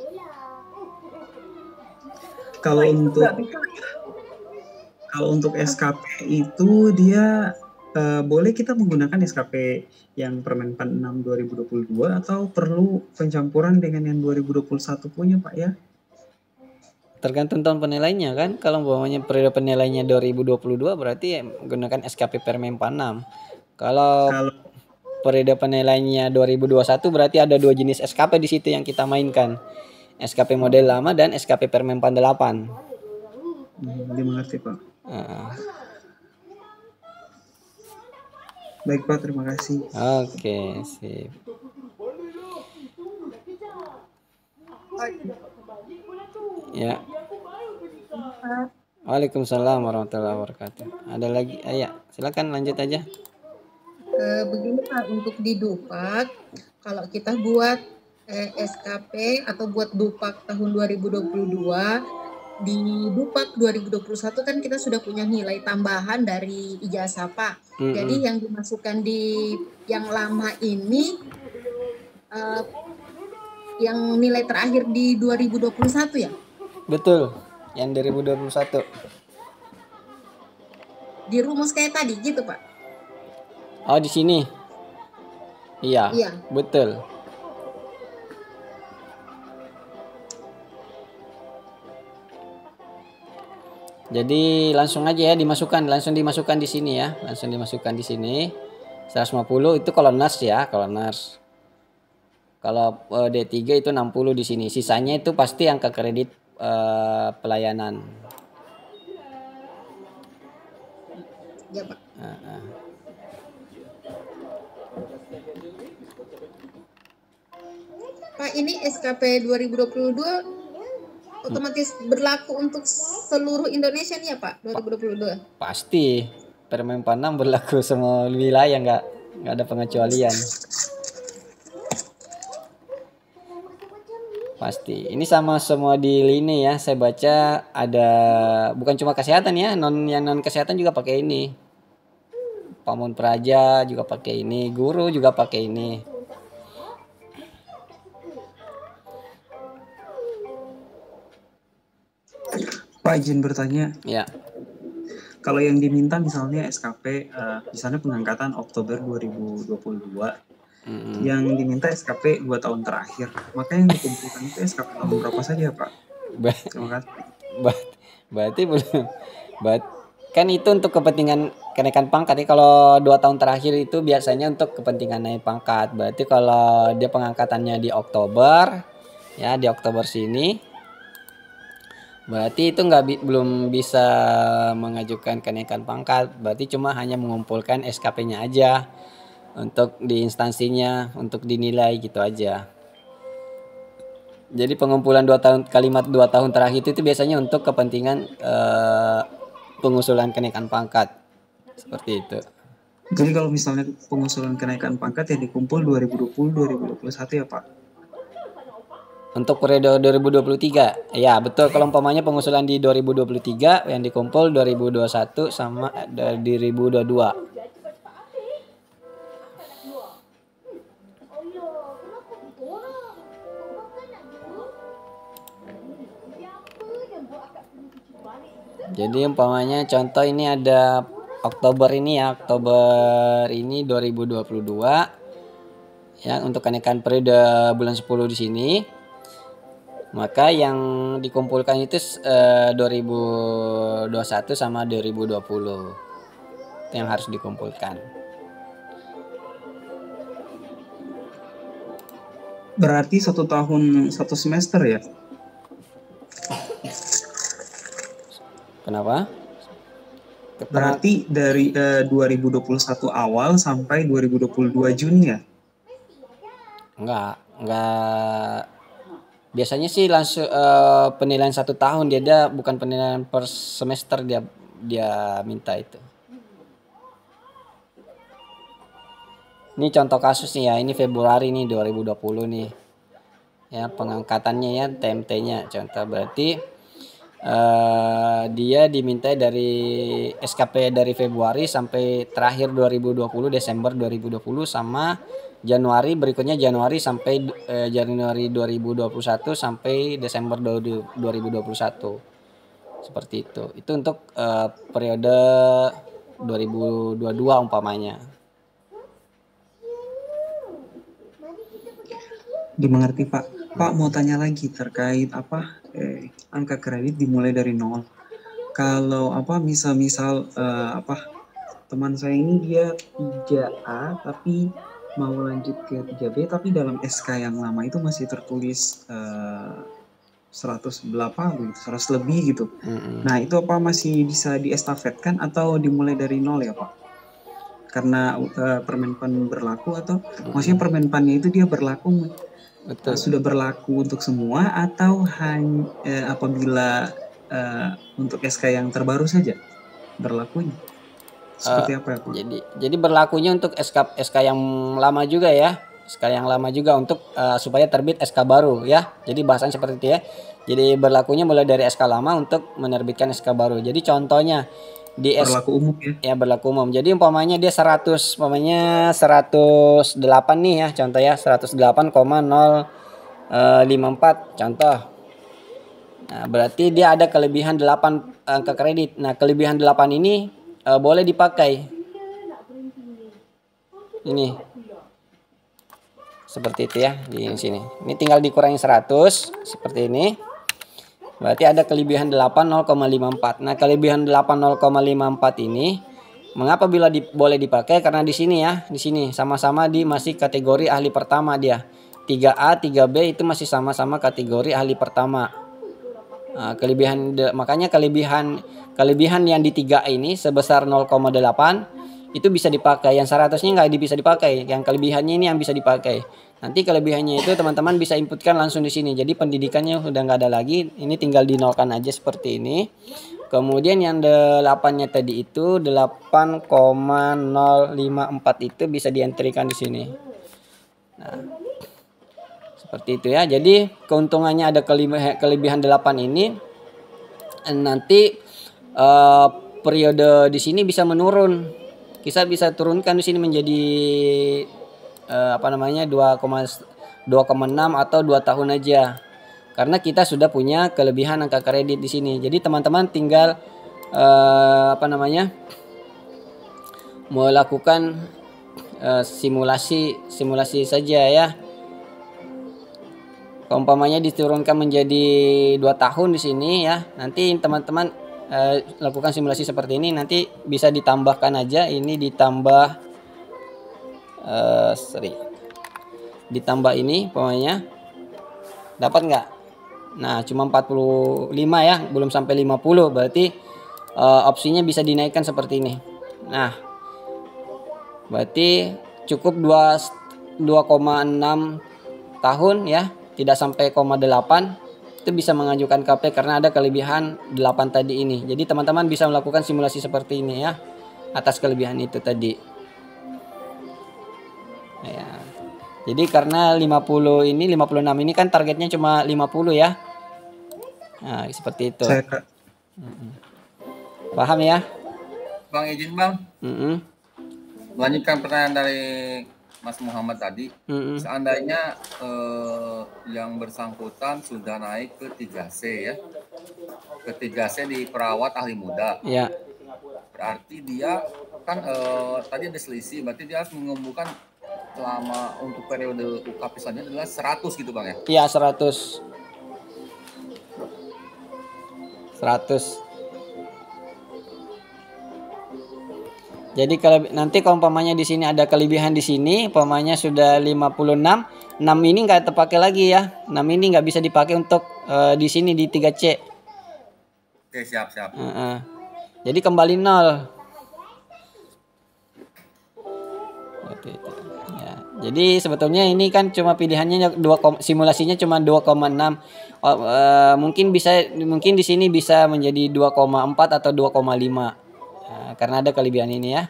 Kalau untuk SKP itu dia boleh kita menggunakan SKP yang Permenpan 6 2022 atau perlu pencampuran dengan yang 2021 punya Pak ya? Tergantung tahun penilainya kan. Kalau umpamanya periode penilainya 2022 berarti menggunakan SKP Permenpan 6. Kalau periode penilainya 2021 berarti ada dua jenis SKP di situ yang kita mainkan. SKP model lama dan SKP Permenpan 8. Dimengerti Pak. Baik Pak, terima kasih. Oke, sip. Ya. Waalaikumsalam warahmatullahi wabarakatuh. Ada lagi? Ya, silakan lanjut aja. Begini Pak, untuk di Dupak, kalau kita buat SKP atau buat Dupak tahun 2022, di Dupak 2021 kan kita sudah punya nilai tambahan dari ijazah Pak. Jadi yang dimasukkan di yang lama ini yang nilai terakhir di 2021 ya? Betul, yang 2021. Di rumus kayak tadi gitu Pak? Oh, di sini. Iya. Betul. Jadi langsung aja ya langsung dimasukkan di sini ya. Langsung dimasukkan di sini. 150 itu kalau nurse ya, kalau nurse. Kalau D3 itu 60 di sini. Sisanya itu pasti angka kredit pelayanan. Ya, Pak. Pak, ini SKP 2022 otomatis berlaku untuk seluruh Indonesia nih ya Pak, 2022? Pasti. Permenpan 6 berlaku semua wilayah, nggak ada pengecualian. pasti. Ini sama semua di lini ya. Saya baca ada bukan cuma kesehatan ya, yang non kesehatan juga pakai ini. Pamong Praja juga pakai ini, guru juga pakai ini. Pak, izin bertanya, Ya. kalau yang diminta misalnya SKP, misalnya pengangkatan Oktober 2022, yang diminta SKP 2 tahun terakhir, maka yang dikumpulkan itu SKP tahun berapa saja, Pak? Ba- Terima kasih. Berarti belum. Kan itu untuk kepentingan kenaikan pangkat ya. Kalau 2 tahun terakhir itu biasanya untuk kepentingan naik pangkat. Berarti kalau dia pengangkatannya di Oktober, ya di Oktober sini, berarti itu belum bisa mengajukan kenaikan pangkat. Berarti cuma hanya mengumpulkan SKP-nya aja untuk di instansinya, untuk dinilai gitu aja. Jadi pengumpulan 2 tahun, kalimat 2 tahun terakhir itu biasanya untuk kepentingan pengusulan kenaikan pangkat. Seperti itu. Jadi kalau misalnya pengusulan kenaikan pangkat yang dikumpul 2020-2021 ya, Pak? Untuk periode 2023, ya betul. Kalau umpamanya pengusulan di 2023 yang dikumpul 2021 sama 2022. Jadi umpamanya contoh ini ada Oktober ini ya, Oktober ini 2022 ya, untuk kenaikan periode bulan 10 di sini. Maka yang dikumpulkan itu 2021 sama 2020. Itu yang harus dikumpulkan. Berarti 1 tahun 1 semester ya? Kenapa? Berarti dari 2021 awal sampai 2022 Juni ya? Enggak. Biasanya sih langsung penilaian 1 tahun, dia bukan penilaian per semester, dia minta itu. Ini contoh kasus nih ya, ini Februari nih 2020 nih. Ya, pengangkatannya ya, TMT-nya contoh. Berarti dia diminta dari SKP dari Februari sampai terakhir 2020 Desember 2020 sama Januari, berikutnya Januari sampai Januari 2021 sampai Desember 2021. Seperti itu. Itu untuk periode 2022 umpamanya. Dimengerti, Pak. Pak, mau tanya lagi terkait angka kredit dimulai dari 0. Kalau misal teman saya ini dia 3A tapi mau lanjut ke 3B, tapi dalam SK yang lama itu masih tertulis 100 berapa gitu, 100 lebih gitu. Nah, itu apa masih bisa diestafetkan atau dimulai dari 0 ya, Pak? Karena Permenpan berlaku atau maksudnya Permenpannya itu dia berlaku sudah berlaku untuk semua atau hanya apabila untuk SK yang terbaru saja berlakunya? Seperti apa ya, Pak? Jadi berlakunya untuk SK yang lama juga ya. SK yang lama juga untuk supaya terbit SK baru ya. Jadi bahasan seperti itu ya. Jadi berlakunya mulai dari SK lama untuk menerbitkan SK baru. Jadi contohnya di berlaku umum ya. Ya, berlaku umum. Jadi umpamanya dia 100, umpamanya 108 nih ya, contoh ya, 108,054 contoh. Nah, berarti dia ada kelebihan 8 angka kredit. Nah, kelebihan 8 ini boleh dipakai. Ini. Seperti itu ya di sini. Ini tinggal dikurangi 100 seperti ini. Berarti ada kelebihan 8,054. Nah, kelebihan 8,054 ini mengapa boleh dipakai? Karena di sini ya, di sini sama-sama di masih kategori ahli pertama dia. 3A, 3B itu masih sama-sama kategori ahli pertama. Nah, makanya kelebihan yang di 3 ini sebesar 0,8 itu bisa dipakai. Yang 100-nya nggak bisa dipakai. Yang kelebihannya ini yang bisa dipakai. Nanti kelebihannya itu teman-teman bisa inputkan langsung di sini. Jadi pendidikannya udah nggak ada lagi. Ini tinggal dinolkan aja seperti ini. Kemudian yang 8-nya tadi itu 8,054 itu bisa dientrikan di sini. Nah, Seperti itu ya. Jadi keuntungannya ada kelebihan 8 ini. Nanti periode di sini bisa menurun. Kita bisa turunkan di sini menjadi 2,6 atau 2 tahun aja. Karena kita sudah punya kelebihan angka kredit di sini. Jadi teman-teman tinggal melakukan simulasi saja ya. Umpamanya diturunkan menjadi 2 tahun di sini ya. Nanti teman-teman lakukan simulasi seperti ini, nanti bisa ditambahkan aja ini ditambah ini umpamanya dapat nggak? Nah, cuma 45 ya, belum sampai 50, berarti opsinya bisa dinaikkan seperti ini. Nah, berarti cukup 2,6 tahun ya, tidak sampai 0,8 itu bisa mengajukan KP karena ada kelebihan 8 tadi ini. Jadi teman-teman bisa melakukan simulasi seperti ini ya, atas kelebihan itu tadi. Ya. Jadi karena 56 ini kan targetnya cuma 50 ya. Nah, seperti itu. Paham ya? Bang, izin Bang. Melanjutkan pertanyaan dari Mas Muhammad tadi. Seandainya yang bersangkutan sudah naik ke 3C ya. Ke 3C di perawat ahli muda. Ya. Berarti dia kan tadi ada selisih, berarti dia harus mengumpulkan selama untuk periode UKP selanjutnya adalah 100 gitu Bang ya? Iya, 100. Jadi kalau nanti umpamanya di sini ada kelebihan di sini, umpamanya sudah 56, 6 ini nggak terpakai lagi ya. 6 ini nggak bisa dipakai untuk di sini di 3C. Oke, siap. Jadi kembali 0. Ya, jadi sebetulnya ini kan cuma pilihannya simulasinya cuma 2,6. Mungkin di sini bisa menjadi 2,4 atau 2,5. Karena ada kelebihan ini ya.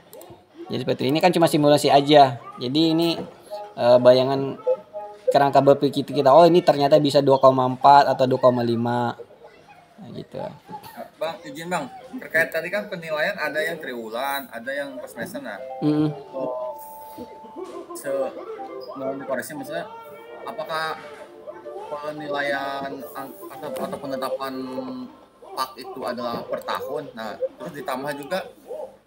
Jadi seperti ini kan cuma simulasi aja. Jadi ini bayangan kerangka berpikir kita, oh ini ternyata bisa 2,4 atau 2,5. Nah, gitu. Bang, izin Bang, terkait tadi kan penilaian ada yang triwulan, ada yang per semester. Nah, mau dikoreksi maksudnya, apakah penilaian atau penetapan PAK itu adalah per tahun? Nah, terus ditambah juga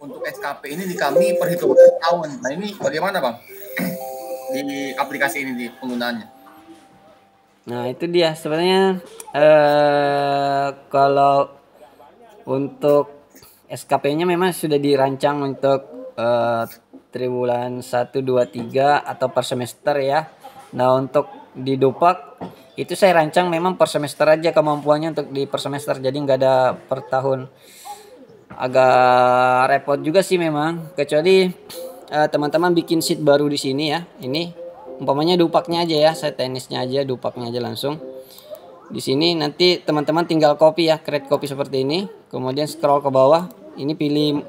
untuk SKP ini di kami perhitungan per tahun. Nah, ini bagaimana Bang di aplikasi ini di penggunaannya? Nah, itu dia sebenarnya kalau untuk SKP-nya memang sudah dirancang untuk triwulan 1, 2, 3 atau per semester ya. Nah, untuk di Dupak itu saya rancang memang per semester aja kemampuannya untuk di per semester, jadi nggak ada per tahun. Agak repot juga sih memang, kecuali teman-teman bikin sheet baru di sini ya. Ini umpamanya Dupaknya aja ya, saya tenisnya aja, Dupaknya aja langsung. Di sini nanti teman-teman tinggal copy ya, create copy seperti ini. Kemudian scroll ke bawah, ini pilih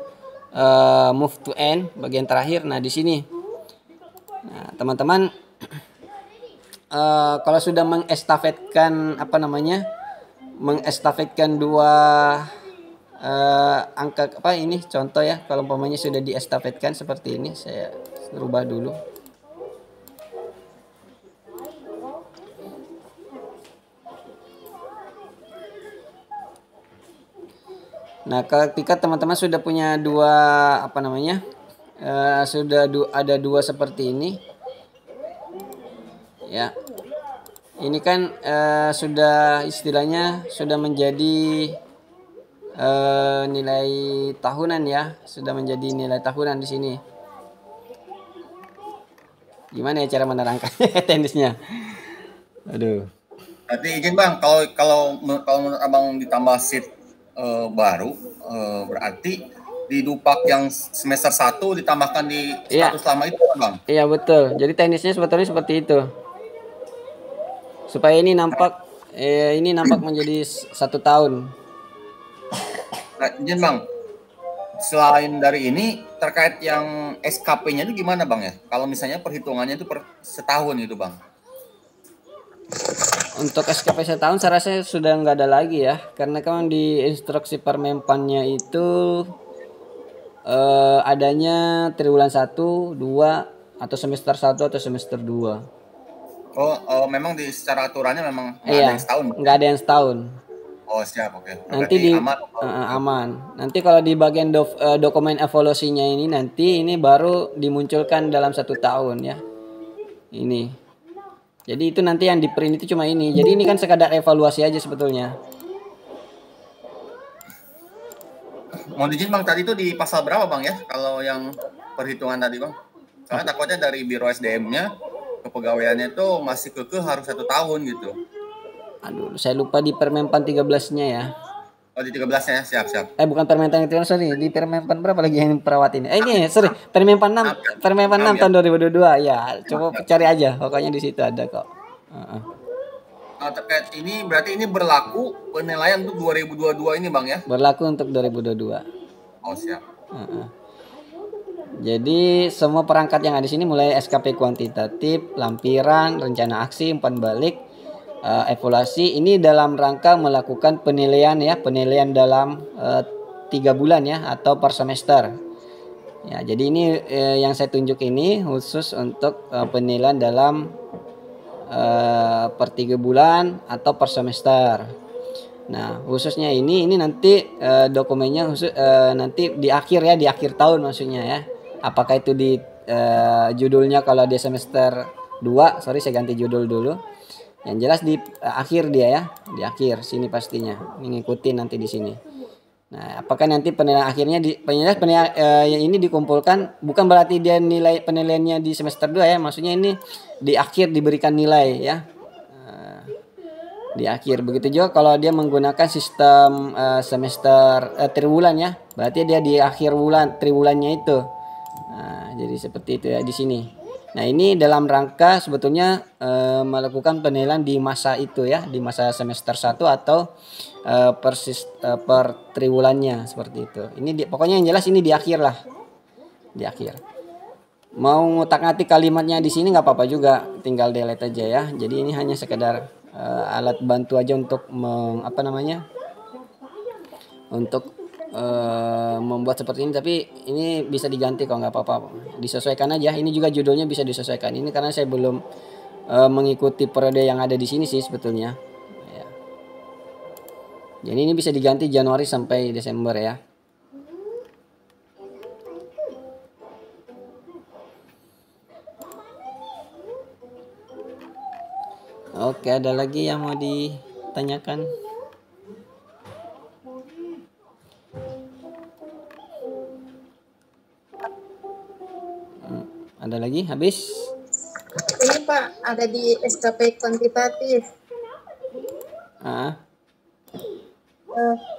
move to end bagian terakhir. Nah, di sini. Nah, teman-teman kalau sudah mengestafetkan mengestafetkan dua angka ini contoh ya, kalau umpamanya sudah diestafetkan seperti ini, saya rubah dulu. Nah, ketika teman-teman sudah punya ada dua seperti ini ya, ini kan sudah istilahnya sudah menjadi nilai tahunan ya, sudah menjadi nilai tahunan di sini. Gimana ya cara menerangkannya teknisnya? Aduh. Berarti izin Bang, kalau menurut Abang ditambah sheet baru, berarti di Dupak yang semester 1 ditambahkan di status lama itu Bang? Iya betul, jadi teknisnya sebetulnya seperti itu. Supaya ini nampak menjadi 1 tahun. Nah, izin Bang, selain dari ini terkait yang SKP-nya itu gimana Bang ya? Kalau misalnya perhitungannya itu per setahun itu Bang? Untuk SKP setahun saya rasa sudah nggak ada lagi ya, karena kan di instruksi Permenpannya itu adanya triwulan 1, 2 atau semester 1 atau semester 2. Memang secara aturannya memang nggak ada Iya, yang setahun. nggak ada yang setahun. Oh siap, oke. Nanti Berarti di aman. aman. Nanti kalau di bagian dokumen evaluasinya ini nanti ini baru dimunculkan dalam 1 tahun ya. Ini. Jadi itu nanti yang di print itu cuma ini. Jadi ini kan sekadar evaluasi aja sebetulnya. Mohon izin Bang, tadi itu di pasal berapa Bang ya? Kalau yang perhitungan tadi Bang? Karena takutnya dari Biro SDM-nya kepegawaiannya itu masih kekeh harus 1 tahun gitu. Aduh, saya lupa di Permenpan 13-nya ya. Oh di 13-nya, siap. Bukan Permenpan itu, sorry. Di Permenpan berapa lagi yang perawat ini? Ini, sorry. Permenpan 6, Permenpan 6 tahun 2022. Ya, coba cari aja. Pokoknya di situ ada kok. Terkait ini berarti ini berlaku penilaian untuk 2022 ini Bang ya? Berlaku untuk 2022. Oh siap. Jadi semua perangkat yang ada di sini mulai SKP kuantitatif, lampiran, rencana aksi, umpan balik, evaluasi ini dalam rangka melakukan penilaian ya, penilaian dalam 3 bulan ya atau per semester. Ya, jadi ini yang saya tunjuk ini khusus untuk penilaian dalam per 3 bulan atau per semester. Nah, khususnya ini nanti dokumennya khusus nanti di akhir ya, di akhir tahun maksudnya ya. Apakah itu di judulnya kalau di semester 2, sorry saya ganti judul dulu. Yang jelas di akhir dia ya, di akhir sini pastinya mengikuti nanti di sini. Nah, apakah nanti penilaian akhirnya penilaian ini dikumpulkan bukan berarti dia nilai penilaiannya di semester 2 ya, maksudnya ini di akhir diberikan nilai ya. Di akhir begitu juga kalau dia menggunakan sistem semester triwulan ya, berarti dia di akhir bulan triwulannya itu. Nah, jadi seperti itu ya di sini. Nah, ini dalam rangka sebetulnya melakukan penilaian di masa itu ya, di masa semester 1 atau per triwulannya seperti itu. Ini pokoknya yang jelas ini di akhir lah. Di akhir. Mau ngutak-ngatik kalimatnya di sini nggak apa-apa juga, tinggal delete aja ya. Jadi ini hanya sekedar alat bantu aja untuk untuk membuat seperti ini, tapi ini bisa diganti kok, nggak apa-apa, disesuaikan aja. Ini juga judulnya bisa disesuaikan. Ini karena saya belum mengikuti periode yang ada di sini sih sebetulnya ya. Jadi ini bisa diganti Januari sampai Desember ya. Oke, ada lagi yang mau ditanyakan? Ada lagi? Habis? Ini Pak, ada di SKP kuantitatif.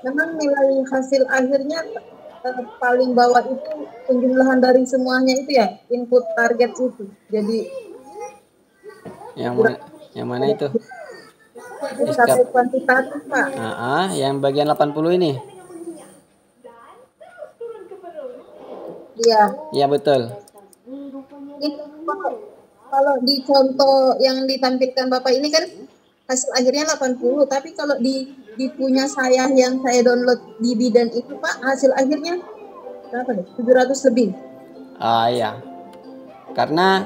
Memang nilai hasil akhirnya paling bawah itu penjumlahan dari semuanya itu ya, input target itu. Jadi yang mana itu? SKP kuantitatif Pak. Yang bagian 80 ini? Iya. Iya betul. Itu kalau di contoh yang ditampilkan Bapak ini kan hasil akhirnya 80, tapi kalau di punya saya yang saya download di bidan itu Pak, hasil akhirnya berapa deh? 700 lebih. Iya. Karena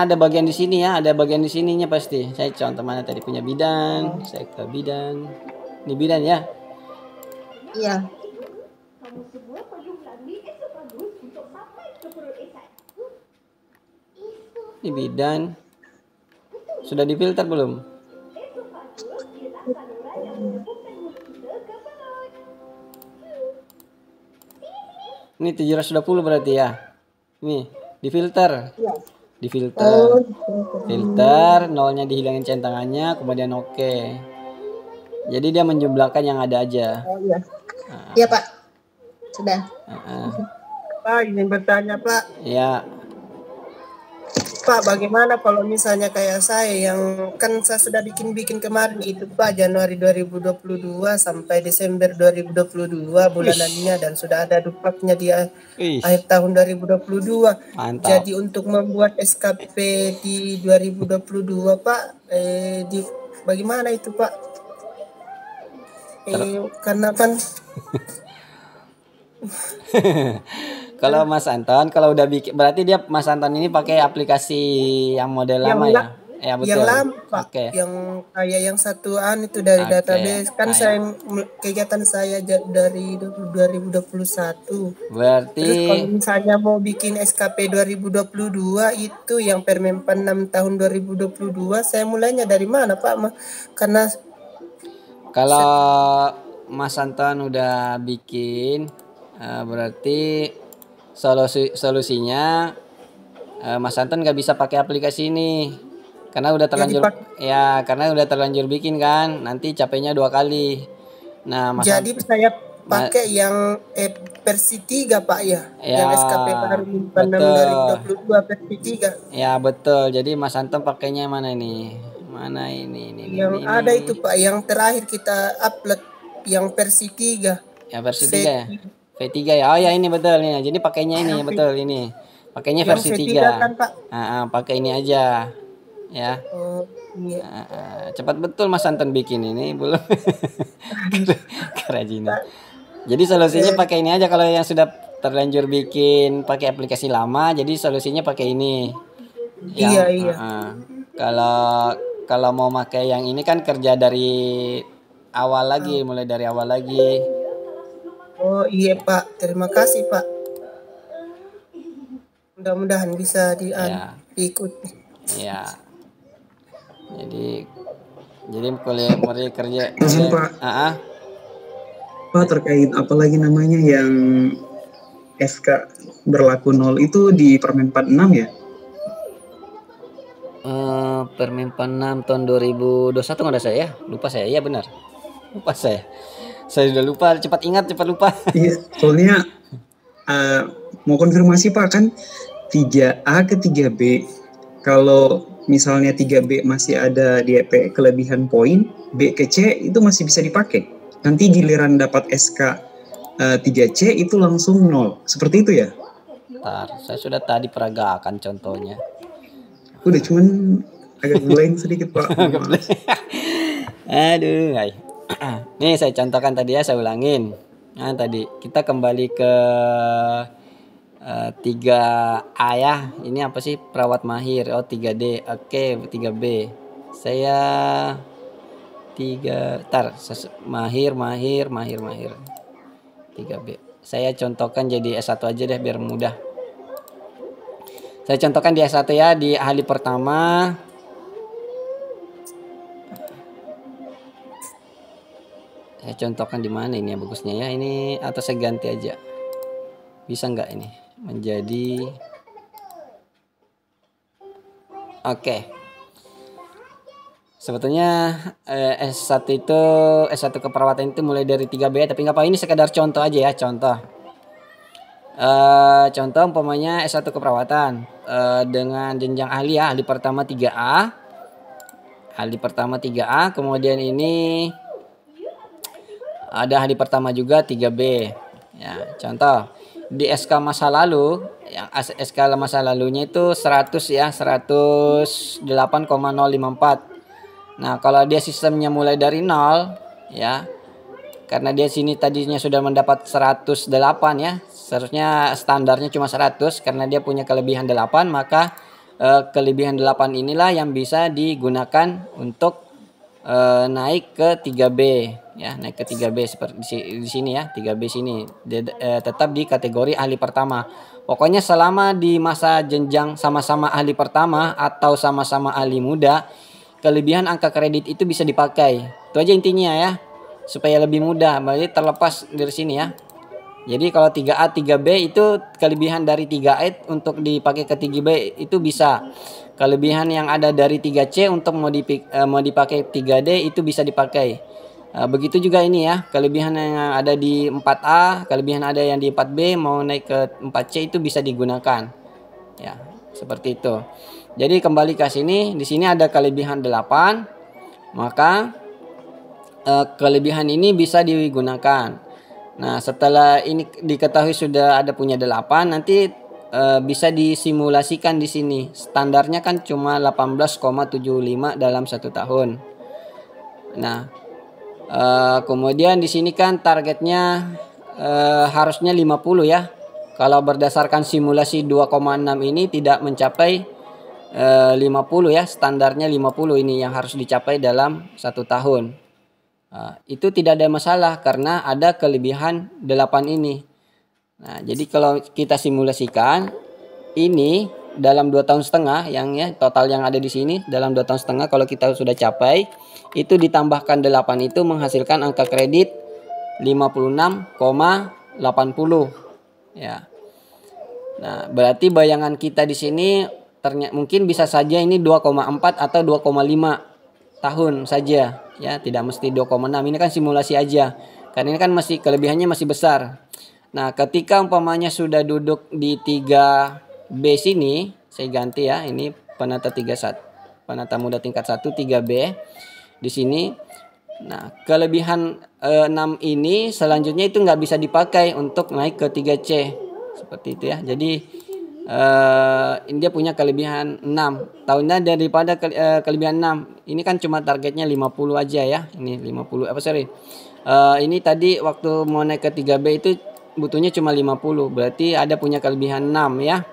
ada bagian di sini ya, ada bagian di sininya pasti. Saya contoh mana tadi punya bidan, saya ke bidan. Ini bidan ya? Iya. Ini bidan. Sudah difilter belum? Ini 720 berarti ya. Ini difilter. Iya. Difilter. Filter, nolnya dihilangin centangannya, kemudian oke. Jadi dia menjumlahkan yang ada aja. Oh iya. Iya Pak. Sudah. Pak, ingin bertanya Pak. Ya. Pak, bagaimana kalau misalnya kayak saya yang kan saya sudah bikin kemarin itu Pak, Januari 2022 sampai Desember 2022 bulanannya dan sudah ada dupaknya di akhir tahun 2022. Mantap. Jadi untuk membuat SKP di 2022 Pak, bagaimana itu Pak? Karena kan Kalau Mas Anton, kalau udah bikin, berarti dia Mas Anton ini pakai aplikasi yang model lama ya? Ya betul. Yang lama Pak, yang kayak yang satuan itu dari database kan saya kegiatan saya dari 2021. Berarti terus kalau misalnya mau bikin SKP 2022 itu yang Permenpan 6 tahun 2022 saya mulainya dari mana Pak? Karena kalau Mas Anton udah bikin berarti solusinya Mas Anton nggak bisa pakai aplikasi ini karena udah terlanjur karena udah terlanjur bikin kan, nanti capeknya 2 kali. Nah, Mas jadi saya pakai yang versi 3 Pak ya, yang SKP Permenpan 6 2022 versi 3. Ya betul. Jadi Mas Anton pakainya mana nih? Mana ini yang ada itu Pak, yang terakhir kita upload yang versi 3. Ya versi 3 ya. V3 ya. Oh ya ini betul nih. Jadi pakainya ini betul ini. Pakainya versi 3. Kan, Pak? Pakai ini aja. Ya. Oh, iya. Cepat betul Mas Anton bikin ini belum. Kerajinan. Jadi solusinya pakai ini aja kalau yang sudah terlanjur bikin pakai aplikasi lama, jadi solusinya pakai ini. Iya. Kalau mau pakai yang ini kan kerja dari awal lagi, mulai dari awal lagi. Oh iya Pak, terima kasih Pak. Mudah-mudahan bisa diikuti. Iya. Jadi kuliah kerja. Izin Pak. Pak, terkait apalagi namanya yang SK berlaku 0 itu di Permenpan 6 ya? Permenpan 6 tahun 2021 nggak ada saya? Lupa saya. Iya benar. Lupa saya. Saya sudah lupa, cepat ingat, cepat lupa. Iya, soalnya mau konfirmasi Pak, kan 3A ke 3B. Kalau misalnya 3B masih ada DP kelebihan poin, B ke C itu masih bisa dipakai. Nanti giliran dapat SK 3C itu langsung 0. Seperti itu ya? Bentar, saya sudah tadi peragakan contohnya. Udah cuman agak blank sedikit Pak. Aduh, nih saya contohkan tadi ya, saya ulangin. Nah tadi kita kembali ke 3A ya. Ini apa sih? Perawat mahir. Oh 3D. Oke 3B. Saya 3 mahir 3B. Saya contohkan jadi S1 aja deh biar mudah. Saya contohkan di S1 ya, di ahli pertama. Saya contohkan di mana ini ya bagusnya ya, ini atau saya ganti aja. Bisa nggak ini menjadi oke. Sebetulnya S1 itu S1 keperawatan itu mulai dari 3B, tapi nggak apa, ini sekedar contoh aja ya, contoh. Contoh umpamanya S1 keperawatan dengan jenjang ahli ya, ahli pertama 3A. Ahli pertama 3A, kemudian ini ada ahli pertama juga 3B. Ya, contoh di SK masa lalu, yang SK masa lalunya itu 100 ya, 108,054. Nah, kalau dia sistemnya mulai dari 0 ya. Karena dia sini tadinya sudah mendapat 108 ya. Seharusnya standarnya cuma 100, karena dia punya kelebihan 8, maka kelebihan 8 inilah yang bisa digunakan untuk naik ke 3B ya, naik ke 3B seperti di sini ya, 3B sini tetap di kategori ahli pertama. Pokoknya selama di masa jenjang sama-sama ahli pertama atau sama-sama ahli muda, kelebihan angka kredit itu bisa dipakai. Itu aja intinya ya, supaya lebih mudah. Berarti terlepas dari sini ya. Jadi kalau 3A 3B itu kelebihan dari 3A untuk dipakai ke 3B itu bisa. Kelebihan yang ada dari 3C untuk mau dipakai 3D itu bisa dipakai. Begitu juga ini ya, kelebihan yang ada di 4A, kelebihan ada yang di 4B mau naik ke 4C itu bisa digunakan. Ya, seperti itu. Jadi kembali ke sini, di sini ada kelebihan 8, maka kelebihan ini bisa digunakan. Nah, setelah ini diketahui sudah ada punya 8, nanti bisa disimulasikan di sini. Standarnya kan cuma 18,75 dalam 1 tahun. Nah, kemudian di sini kan targetnya harusnya 50 ya. Kalau berdasarkan simulasi 2,6 ini tidak mencapai 50 ya, standarnya 50 ini yang harus dicapai dalam 1 tahun. Itu tidak ada masalah karena ada kelebihan 8 ini. Nah, jadi kalau kita simulasikan ini dalam 2,5 tahun yang ya total yang ada di sini dalam 2,5 tahun kalau kita sudah capai itu ditambahkan 8 itu menghasilkan angka kredit 56,80 ya. Nah, berarti bayangan kita di sini ternyata mungkin bisa saja ini 2,4 atau 2,5 tahun saja ya, tidak mesti 2,6. Ini kan simulasi aja. Karena ini kan masih kelebihannya masih besar. Nah, ketika umpamanya sudah duduk di 3B sini, saya ganti ya, ini penata 31, penata muda tingkat 1 3B di sini. Nah, kelebihan 6 ini selanjutnya itu nggak bisa dipakai untuk naik ke 3C. Seperti itu ya. Jadi ini dia punya kelebihan 6 tahunnya daripada kelebihan 6. Ini kan cuma targetnya 50 aja ya. Ini 50 ini tadi waktu mau naik ke 3B itu butuhnya cuma 50. Berarti ada punya kelebihan 6 ya.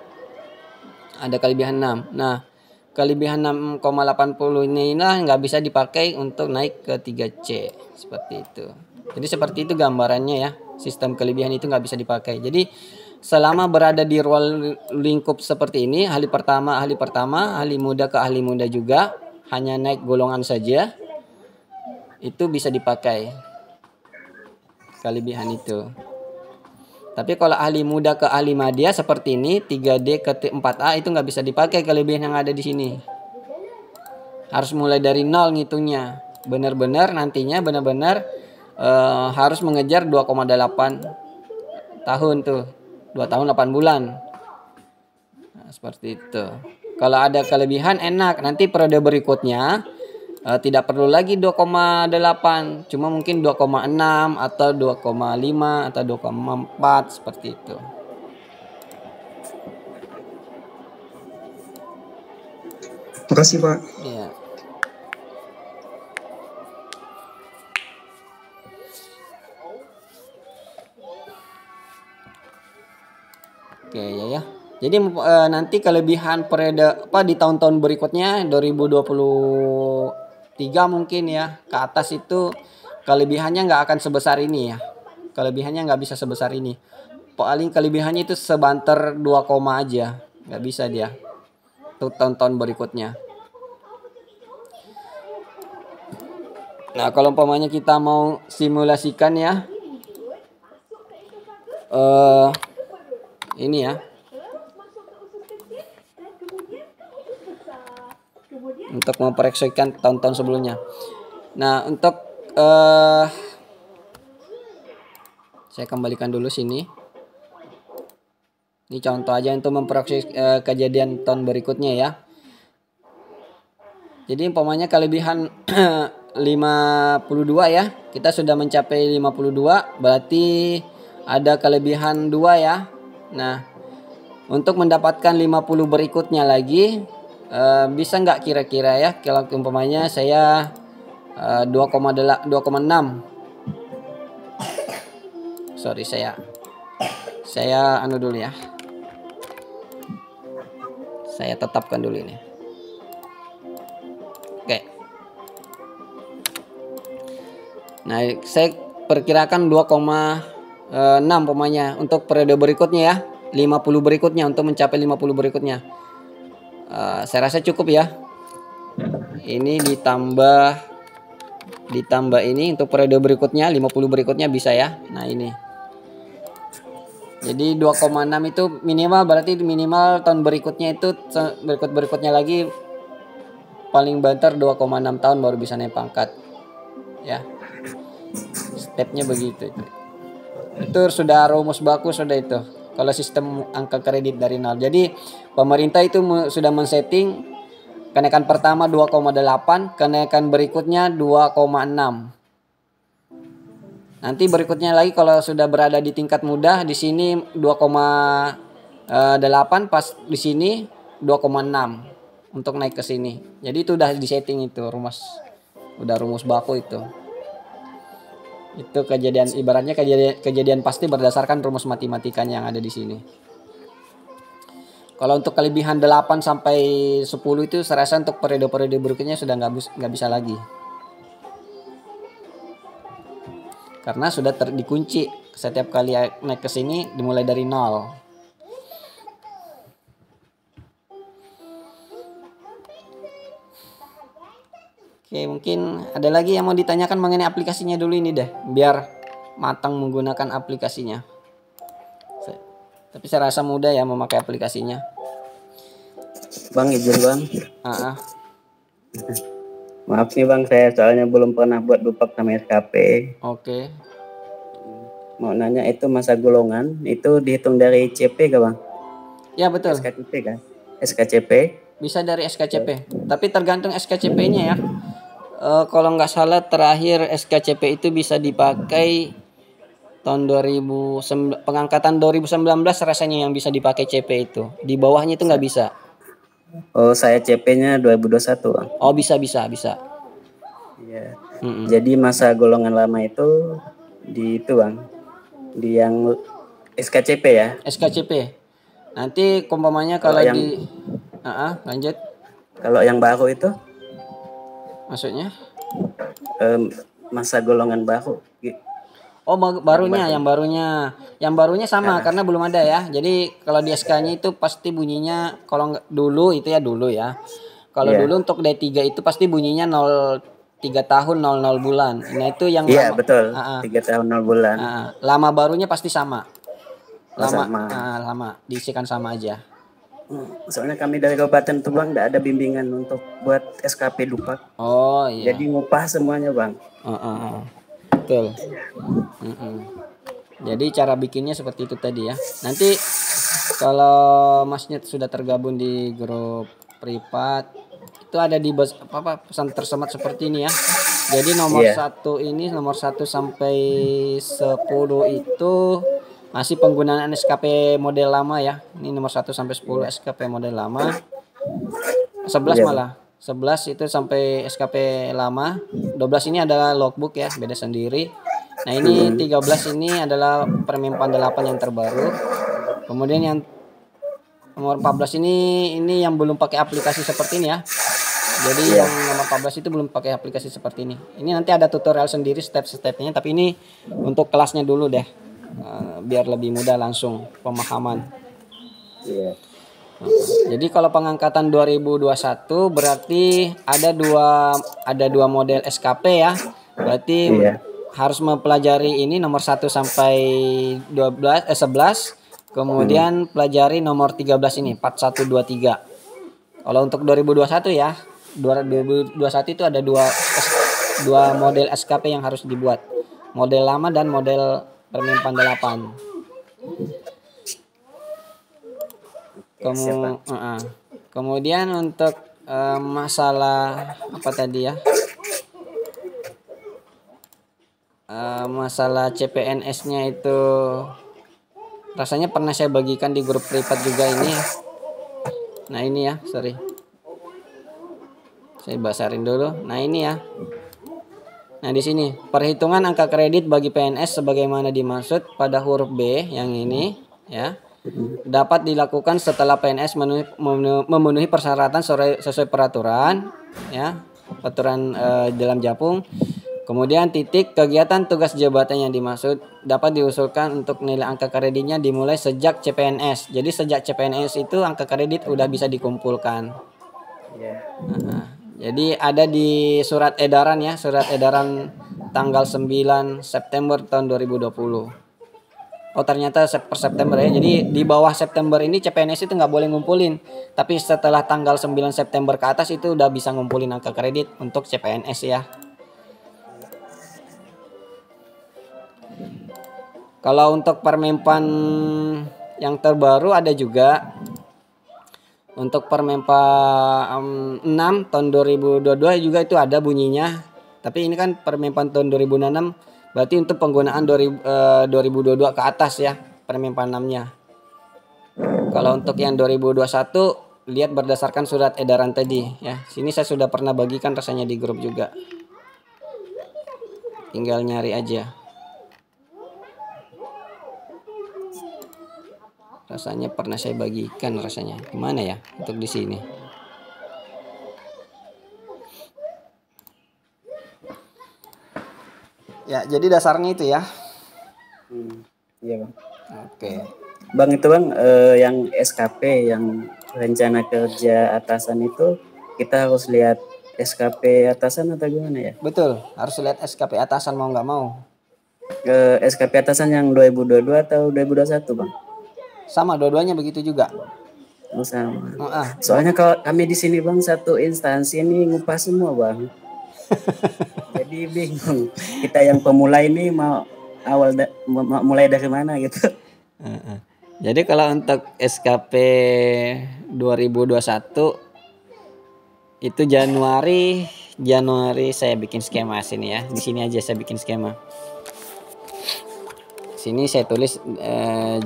Ada kelebihan 6. Nah, kelebihan 6,80 ini nggak bisa dipakai untuk naik ke 3C. Seperti itu. Jadi seperti itu gambarannya ya. Sistem kelebihan itu nggak bisa dipakai. Jadi selama berada di ruang lingkup seperti ini, ahli pertama, ahli muda ke ahli muda juga, hanya naik golongan saja, itu bisa dipakai kelebihan itu. Tapi kalau ahli muda ke ahli madya seperti ini, 3D ke 4A itu nggak bisa dipakai kelebihan yang ada di sini. Harus mulai dari nol ngitungnya. Benar-benar nantinya benar-benar harus mengejar 2,8 tahun tuh. 2 tahun 8 bulan. Nah, seperti itu. Kalau ada kelebihan enak, nanti periode berikutnya tidak perlu lagi 2,8, cuma mungkin 2,6 atau 2,5 atau 2,4 seperti itu. Makasih Pak. Iya. Oke ya. Jadi nanti kelebihan periode di tahun-tahun berikutnya 2023 mungkin ya ke atas itu kelebihannya nggak akan sebesar ini ya. Kelebihannya nggak bisa sebesar ini. Paling kelebihannya itu sebanter 2, aja. Nggak bisa dia. Untuk tahun-tahun berikutnya. Nah, kalau umpamanya kita mau simulasikan ya. Ini ya. Untuk memproyeksikan tahun-tahun sebelumnya. Nah, untuk saya kembalikan dulu sini. Ini contoh aja untuk memproyeksi kejadian tahun berikutnya ya. Jadi umpamanya kelebihan 52 ya. Kita sudah mencapai 52, berarti ada kelebihan 2 ya. Nah, untuk mendapatkan 50 berikutnya lagi bisa nggak kira-kira ya kalau umpamanya saya 2,6. Sorry saya anu dulu ya. Saya tetapkan dulu ini. Oke. Nah, saya perkirakan 2,6 umpamanya untuk periode berikutnya ya. 50 berikutnya untuk mencapai 50 berikutnya. Saya rasa cukup ya. Ini ditambah ini untuk periode berikutnya 50 berikutnya bisa ya. Nah, ini. Jadi 2,6 itu minimal, berarti minimal tahun berikutnya itu berikutnya lagi paling banter 2,6 tahun baru bisa naik pangkat. Ya. Stepnya begitu. Itu sudah rumus baku sudah itu. Kalau sistem angka kredit dari nol. Jadi pemerintah itu sudah men-setting Kenaikan pertama 2,8, kenaikan berikutnya 2,6. Nanti berikutnya lagi kalau sudah berada di tingkat mudah di sini 2,8, pas di sini 2,6 untuk naik ke sini. Jadi itu udah disetting itu rumus baku itu. Itu kejadian ibaratnya kejadian pasti berdasarkan rumus matematikanya yang ada di sini. Kalau untuk kelebihan 8 sampai 10 itu saya rasa untuk periode-periode berikutnya sudah nggak bisa lagi. Karena sudah dikunci setiap kali naik ke sini dimulai dari 0. Oke, mungkin ada lagi yang mau ditanyakan mengenai aplikasinya dulu ini deh, biar matang menggunakan aplikasinya. Tapi saya rasa mudah ya memakai aplikasinya. Bang, izin bang. Maaf nih bang, saya soalnya belum pernah buat dupak sama SKP. Oke. Mau nanya itu masa golongan itu dihitung dari CP gak bang? Ya betul. SKCP kan? SKCP. Bisa dari SKCP. Tapi tergantung SKCP-nya ya. Kalau nggak salah terakhir SKCP itu bisa dipakai tahun 2009, pengangkatan 2019 rasanya yang bisa dipakai CP itu. Di bawahnya itu nggak bisa. Oh, saya CP-nya 2021 bang. Oh, bisa. Iya. Jadi masa golongan lama itu di itu bang, di yang SKCP ya. SKCP. Nanti umpamanya kalau yang, lanjut. Kalau yang baru itu? Maksudnya? Masa golongan baru. Oh, barunya, yang barunya sama karena belum ada ya. Jadi kalau di SK-nya itu pasti bunyinya kalau dulu itu ya dulu ya. Kalau dulu untuk D3 itu pasti bunyinya 3 tahun 00 bulan. Nah, itu yang iya, lama. Betul. 3 tahun 0 bulan. Lama barunya pasti sama. Sama. Lama diisikan sama aja. Soalnya kami dari Kabupaten Tuban tidak ada bimbingan untuk buat SKP dupak. Oh iya. Jadi ngupah semuanya bang. Betul. Jadi cara bikinnya seperti itu tadi ya. Nanti kalau Masnya sudah tergabung di grup privat itu ada di pesan tersemat seperti ini ya. Jadi nomor 1 sampai 10 itu masih penggunaan SKP model lama ya. Ini nomor 1 sampai 10 SKP model lama. 11 malah. 11 itu sampai SKP lama. 12 ini adalah logbook ya, beda sendiri. Nah, ini 13 ini adalah Permenpan 8 yang terbaru. Kemudian yang nomor 14 ini yang belum pakai aplikasi seperti ini ya. Jadi yang nomor 14 itu belum pakai aplikasi seperti ini. Ini nanti ada tutorial sendiri step-stepnya, tapi ini untuk kelasnya dulu deh. Biar lebih mudah langsung pemahaman. Jadi kalau pengangkatan 2021 berarti ada dua model SKP ya. Berarti harus mempelajari ini nomor 1 sampai 11. Kemudian pelajari nomor 13 ini 4123. Kalau untuk 2021 ya, 2021 itu ada dua model SKP yang harus dibuat. Model lama dan model Permenpan 8. Kemudian untuk masalah apa tadi ya? Masalah CPNS-nya itu rasanya pernah saya bagikan di grup privat juga ini ya. Nah, ini ya, sorry. Saya basarin dulu. Nah, ini ya. Nah, di sini perhitungan angka kredit bagi PNS sebagaimana dimaksud pada huruf B yang ini ya. Dapat dilakukan setelah PNS memenuhi persyaratan sesuai peraturan ya, peraturan dalam Japung. Kemudian titik kegiatan tugas jabatan yang dimaksud dapat diusulkan untuk nilai angka kreditnya dimulai sejak CPNS. Jadi sejak CPNS itu angka kredit udah bisa dikumpulkan. Jadi ada di surat edaran ya, surat edaran tanggal 9 September tahun 2020. Oh, ternyata per September ya. Jadi di bawah September ini CPNS itu nggak boleh ngumpulin. Tapi setelah tanggal 9 September ke atas itu udah bisa ngumpulin angka kredit untuk CPNS ya. Kalau untuk Permenpan yang terbaru ada juga Untuk Permenpa 6 tahun 2022 juga itu ada bunyinya. Tapi ini kan Permenpan tahun 2006, berarti untuk penggunaan 2022 ke atas ya Permenpan 6-nya. Kalau untuk yang 2021 lihat berdasarkan surat edaran tadi ya. Sini saya sudah pernah bagikan rasanya di grup juga. Tinggal nyari aja. Rasanya pernah saya bagikan rasanya. Gimana ya untuk di sini? Ya, jadi dasarnya itu ya. Iya bang. Oke. Bang itu bang yang SKP yang rencana kerja atasan itu kita harus lihat SKP atasan atau gimana ya? Betul, harus lihat SKP atasan mau nggak mau. SKP atasan yang 2022 atau 2021 bang? Sama dua-duanya begitu juga. Oh, sama. Soalnya kalau kami di sini bang satu instansi ini ngupah semua bang. Jadi bingung. Kita yang pemula ini mau mulai dari mana gitu. Jadi kalau untuk SKP 2021 itu Januari saya bikin skema sini ya. Di sini aja saya bikin skema. Sini saya tulis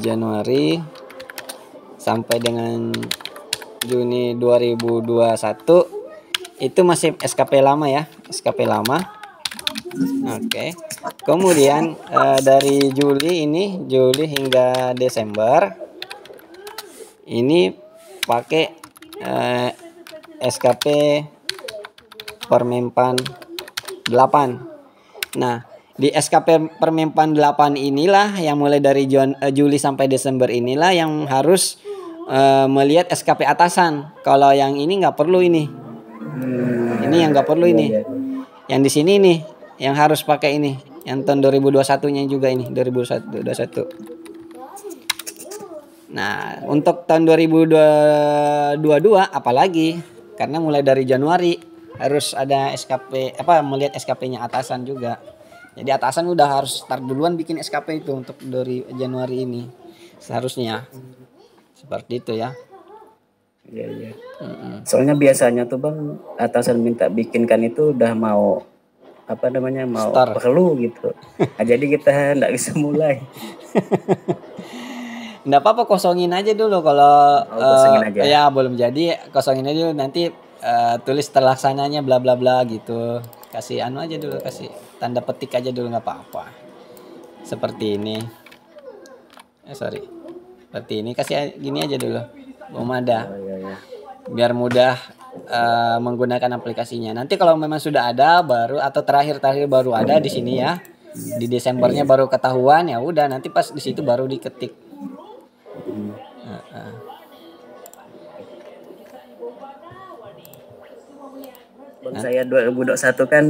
Januari sampai dengan Juni 2021 itu masih SKP lama ya, SKP lama. Oke. Kemudian dari Juli hingga Desember ini pakai SKP Permenpan 8. Nah, di SKP Permenpan 8 inilah yang mulai dari Juli sampai Desember inilah yang harus melihat SKP atasan. Kalau yang ini nggak perlu ini. Ini yang nggak perlu ini. Yang di sini nih yang harus pakai ini. Yang tahun 2021-nya juga ini 2021. Nah, untuk tahun 2022 apalagi karena mulai dari Januari harus ada SKP melihat SKP-nya atasan juga. Jadi atasan udah harus start duluan bikin SKP itu untuk dari Januari ini. Seharusnya seperti itu ya. Iya. Soalnya biasanya tuh bang atasan minta bikinkan itu udah mau mau Start. perlu gitu. Nah, jadi kita nggak bisa mulai. Nggak apa-apa, kosongin aja dulu kalau kosongin aja. ya belum jadi, kosongin aja dulu, nanti tulis terlaksananya bla bla bla gitu. Kasih aja dulu, kasih tanda petik aja dulu, nggak apa-apa. Seperti ini. Seperti ini, kasih gini aja dulu. Belum ada. Iya. Biar mudah menggunakan aplikasinya. Nanti kalau memang sudah ada baru atau terakhir baru ada di sini ya. Di Desembernya baru ketahuan, ya udah nanti pas di situ baru diketik. Bang saya 2021 kan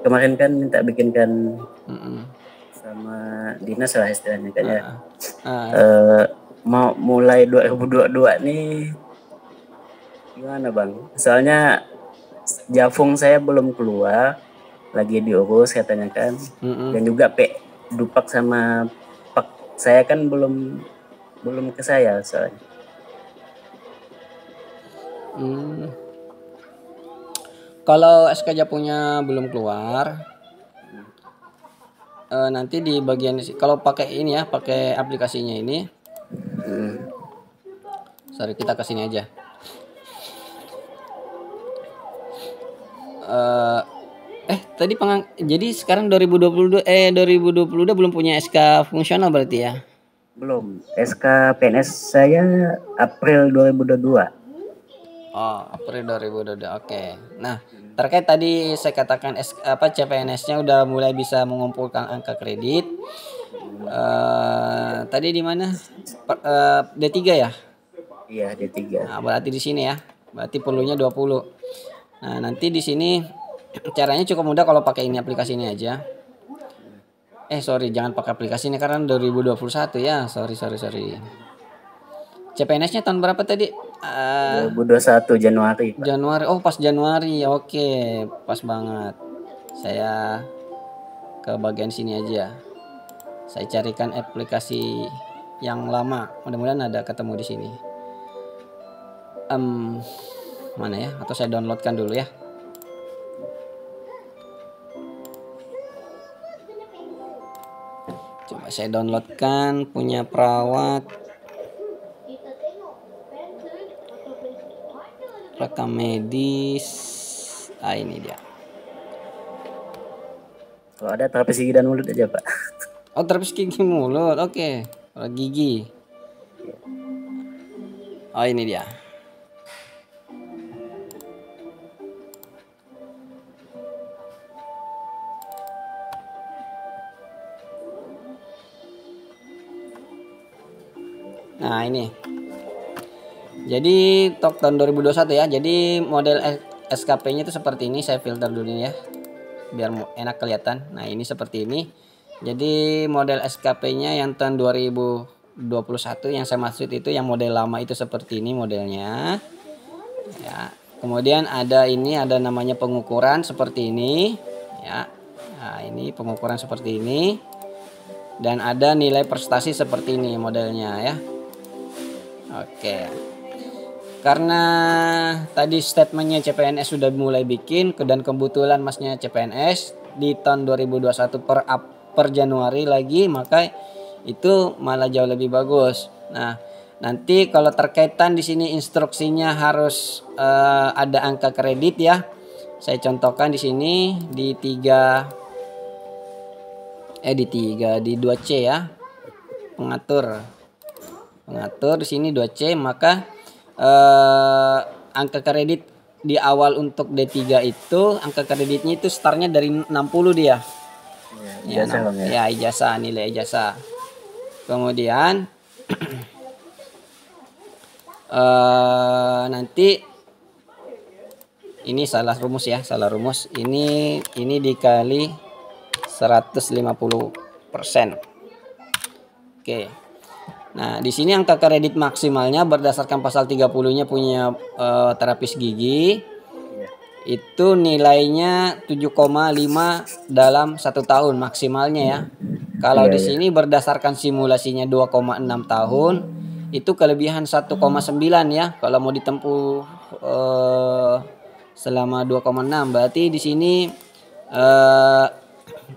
kemarin kan minta bikinkan sama dinas lah istilahnya kan ya. Mau mulai 2022 nih gimana bang? Soalnya Jafung saya belum keluar, lagi diurus katanya kan. Dan juga Dupak sama Pak saya kan belum ke saya soalnya. Kalau SK Jafungnya belum keluar, nanti di bagian kalau pakai ini ya, pakai aplikasinya ini. Kita kesini aja. Tadi jadi sekarang 2022 belum punya SK fungsional berarti ya? Belum. SK PNS saya April 2022. Oh, April 2022. Oke. Nah, terkait tadi saya katakan CPNS-nya udah mulai bisa mengumpulkan angka kredit. Tadi di mana? D3 ya? Iya, D3. Nah, berarti di sini ya. Berarti perlunya 20. Nah, nanti di sini caranya cukup mudah kalau pakai ini, aplikasi ini aja. Jangan pakai aplikasi ini karena 2021 ya. Sorry. CPNS-nya tahun berapa tadi? 2021 Januari. Pak. Januari. Oh, pas Januari. Oke, pas banget. Saya ke bagian sini aja. Saya carikan aplikasi yang lama. Mudah-mudahan ada ketemu di sini. Mana ya? Atau saya downloadkan dulu ya. Coba saya downloadkan punya perawat. Rekam medis. Ini dia. Kalau ada terapis gigi dan mulut aja, Pak. Oh, terapis gigi mulut. Oke. Kalau gigi. Oh, ini dia. Nah, ini. Jadi tahun 2021 ya. Jadi model SKP-nya itu seperti ini. Saya filter dulu ya, biar enak kelihatan. Nah, ini seperti ini. Jadi model SKP-nya yang tahun 2021 yang saya maksud itu yang model lama itu seperti ini modelnya. Ya. Kemudian ada namanya pengukuran seperti ini ya. Nah, ini pengukuran seperti ini. Dan ada nilai prestasi seperti ini modelnya ya. Oke. Karena tadi statementnya CPNS sudah mulai bikin dan kebetulan masnya CPNS di tahun 2021 per Januari lagi, maka itu malah jauh lebih bagus. Nah, nanti kalau terkaitan di sini instruksinya harus ada angka kredit ya. Saya contohkan di sini di 2C ya. Pengatur di sini 2C, maka angka kredit di awal untuk D3 itu angka kreditnya itu startnya dari 60 dia. Ijazah, nilai ijazah. Kemudian nanti ini salah rumus ya, salah rumus. Ini dikali 150%. Oke. Nah, di sini angka kredit maksimalnya berdasarkan pasal 30-nya punya terapis gigi. Itu nilainya 7,5 dalam 1 tahun maksimalnya ya. Kalau di sini berdasarkan simulasinya 2,6 tahun, itu kelebihan 1,9 ya. Kalau mau ditempuh selama 2,6 berarti di sini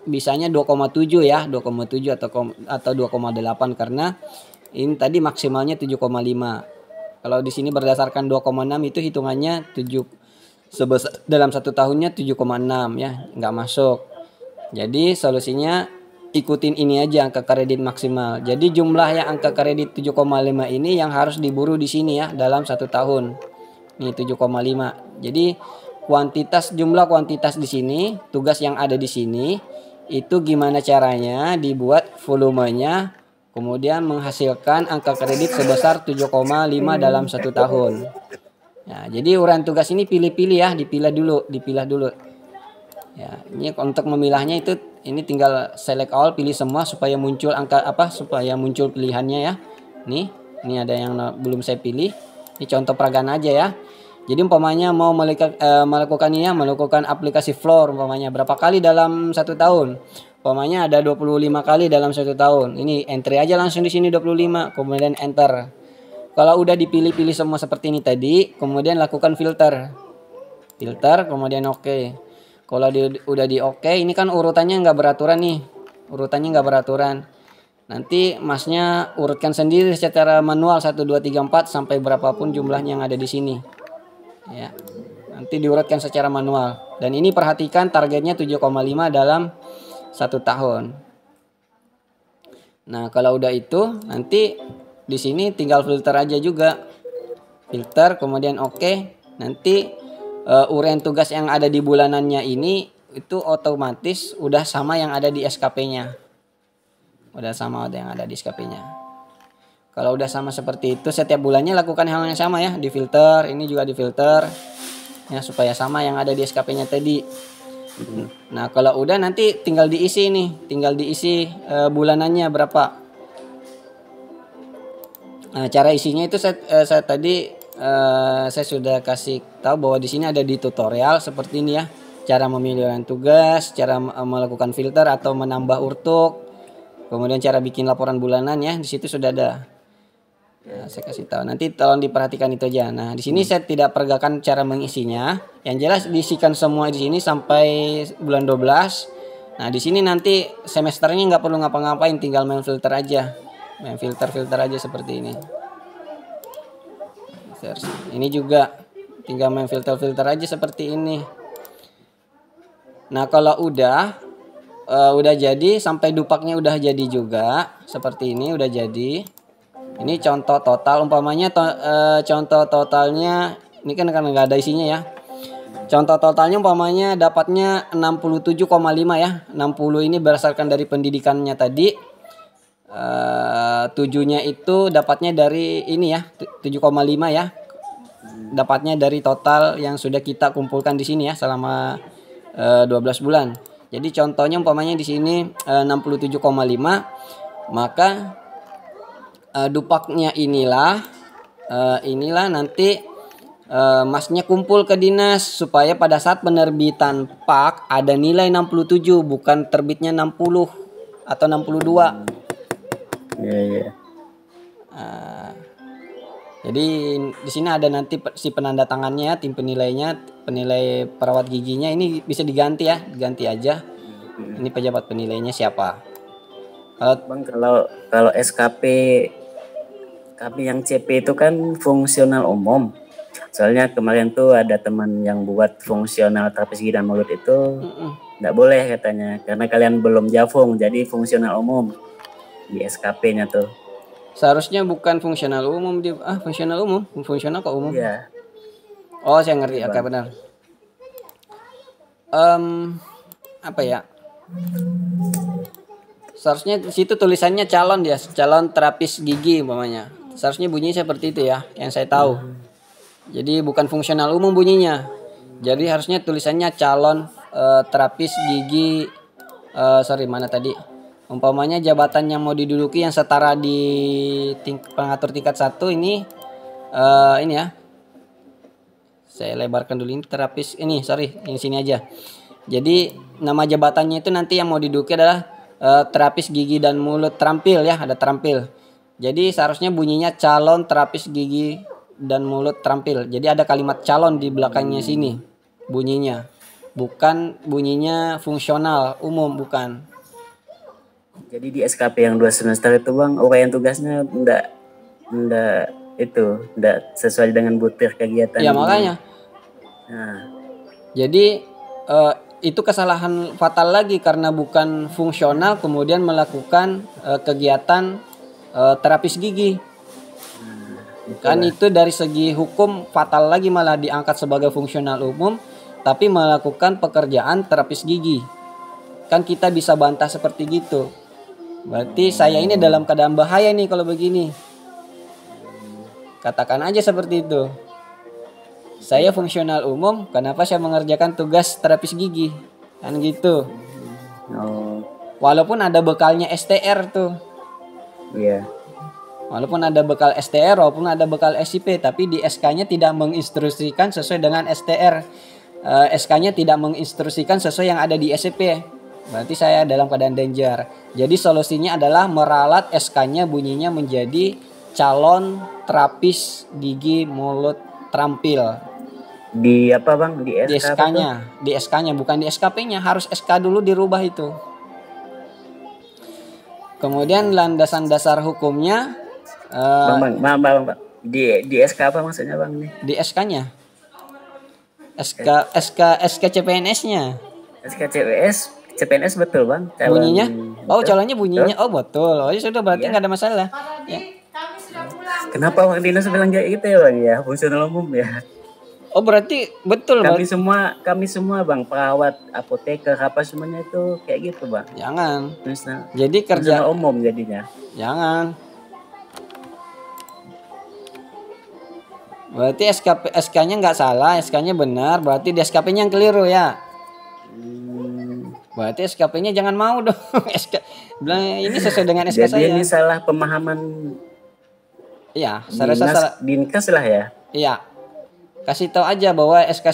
bisanya 2,7 ya, 2,7 atau 2,8 karena ini tadi maksimalnya 7,5. Kalau di sini berdasarkan 2,6 itu hitungannya dalam 1 tahunnya 7,6 ya, nggak masuk. Jadi solusinya ikutin ini aja angka kredit maksimal. Jadi jumlah yang angka kredit 7,5 ini yang harus diburu di sini ya dalam 1 tahun. Nih 7,5. Jadi jumlah kuantitas di sini, tugas yang ada di sini itu gimana caranya dibuat volumenya, kemudian menghasilkan angka kredit sebesar 7,5 dalam 1 tahun. Nah, jadi uraian tugas ini pilih-pilih ya, dipilah dulu. Ya, ini untuk memilahnya itu ini tinggal select all, pilih semua supaya muncul supaya muncul pilihannya ya. Ini ada yang belum saya pilih. Ini contoh peragaan aja ya. Jadi umpamanya mau melakukan aplikasi floor umpamanya berapa kali dalam 1 tahun? Umpamanya ada 25 kali dalam 1 tahun. Ini entry aja langsung di sini 25, kemudian enter. Kalau udah dipilih-pilih semua seperti ini tadi, kemudian lakukan filter, kemudian oke. Kalau udah di oke, ini kan urutannya nggak beraturan nih, Nanti masnya urutkan sendiri secara manual 1, 2, 3, 4 sampai berapapun jumlahnya yang ada di sini. Ya, nanti diurutkan secara manual. Dan ini perhatikan targetnya 7,5 dalam 1 tahun. Nah, kalau udah itu nanti di sini tinggal filter aja juga. Filter kemudian oke. Nanti uraian tugas yang ada di bulanannya ini itu otomatis udah sama yang ada di SKP-nya. Kalau udah sama seperti itu setiap bulannya lakukan hal yang sama ya, di filter, ini juga di filter. Ya, supaya sama yang ada di SKP-nya tadi. Nah, kalau udah nanti tinggal diisi bulanannya berapa. Nah, cara isinya itu saya tadi saya sudah kasih tahu bahwa di sini ada di tutorial seperti ini ya. Cara memilih uraian tugas, cara melakukan filter atau menambah urtuk. Kemudian cara bikin laporan bulanan ya, di situ sudah ada. Nah, saya kasih tahu. Nanti tolong diperhatikan itu aja. Nah, di sini saya tidak peragakan cara mengisinya. Yang jelas diisikan semua di sini sampai bulan 12. Nah, di sini nanti semesternya nggak perlu ngapa-ngapain, tinggal main filter aja. Main filter aja seperti ini. Ini juga tinggal main filter aja seperti ini. Nah, kalau udah jadi sampai dupaknya udah jadi juga seperti ini, udah jadi. Ini contoh total, umpamanya contoh totalnya ini kan karena nggak ada isinya ya. Contoh totalnya umpamanya dapatnya 67,5 ya. 60 ini berdasarkan dari pendidikannya tadi. 7-nya itu dapatnya dari ini ya, 7,5 ya. Dapatnya dari total yang sudah kita kumpulkan di sini ya selama 12 bulan. Jadi contohnya umpamanya di sini 67,5, maka dupaknya inilah nanti masnya kumpul ke dinas supaya pada saat penerbitan pak ada nilai 67, bukan terbitnya 60 atau 62. Iya. Jadi di sini ada nanti si penanda tangannya, tim penilainya, penilai perawat giginya, ini bisa diganti ya, diganti aja. Ini pejabat penilainya siapa. Bang, kalau SKP kami yang CP itu kan fungsional umum. Soalnya kemarin tuh ada teman yang buat fungsional terapis gigi dan mulut itu nggak boleh katanya, karena kalian belum jafung, jadi fungsional umum di SKP-nya tuh. Seharusnya bukan fungsional umum fungsional umum, fungsional kok umum. Iya. Oh, saya ngerti, oke benar. Apa ya? Seharusnya di situ tulisannya calon terapis gigi umpamanya. Seharusnya bunyinya seperti itu ya, yang saya tahu. Jadi bukan fungsional umum bunyinya. Jadi harusnya tulisannya calon terapis gigi. Mana tadi? Umpamanya jabatan yang mau diduduki yang setara di pengatur tingkat 1 ini ya. Saya lebarkan dulu ini terapis ini sini aja. Jadi nama jabatannya itu nanti yang mau diduduki adalah terapis gigi dan mulut terampil ya, ada terampil. Jadi seharusnya bunyinya calon terapis gigi dan mulut terampil. Jadi ada kalimat calon di belakangnya sini bunyinya. Bukan bunyinya fungsional umum, bukan. Jadi di SKP yang 2 semester itu Bang, uraian tugasnya enggak sesuai dengan butir kegiatan. Ya makanya. Nah. Jadi itu kesalahan fatal lagi karena bukan fungsional kemudian melakukan kegiatan terapis gigi. Kan itu dari segi hukum fatal lagi, malah diangkat sebagai fungsional umum tapi melakukan pekerjaan terapis gigi. Kan kita bisa bantah seperti gitu. Berarti saya ini dalam keadaan bahaya nih kalau begini. Katakan aja seperti itu. Saya fungsional umum, kenapa saya mengerjakan tugas terapis gigi? Kan gitu. Walaupun ada bekalnya STR tuh. Iya. Walaupun ada bekal STR, walaupun ada bekal SIP, tapi di SK-nya tidak menginstruksikan sesuai dengan STR. SK-nya tidak menginstruksikan sesuai yang ada di SIP. Berarti saya dalam keadaan danger. Jadi solusinya adalah meralat SK-nya bunyinya menjadi calon terapis gigi mulut terampil. Di apa Bang? Di SK-nya. Di SK-nya, bukan di SKP-nya. Harus SK dulu dirubah itu. Kemudian landasan dasar hukumnya. Bang. Di SK apa maksudnya Bang nih? Di SK-nya. SK CPNS-nya. SK CPNS betul Bang. Bunyinya? Oh, calonnya bunyinya. Oh, betul. Oh, ya sudah, berarti nggak ada masalah. Ya. Kenapa Bang Dinas bilang kayak gitu ya Bang ya? Fungsional umum ya. Oh, berarti betul kami semua Bang, perawat, apoteker, apa semuanya itu kayak gitu Bang. Jangan. Fungsional, jadi kerja umum jadinya. Jangan. Berarti SK-nya nggak salah, SK-nya benar, berarti di SKP-nya yang keliru ya. Berarti SKP-nya jangan mau dong. Bilang ini sesuai dengan SK jadi saya. Jadi ini salah pemahaman. Iya, salah. Dinkes lah ya. Iya. Kasih tahu aja bahwa SK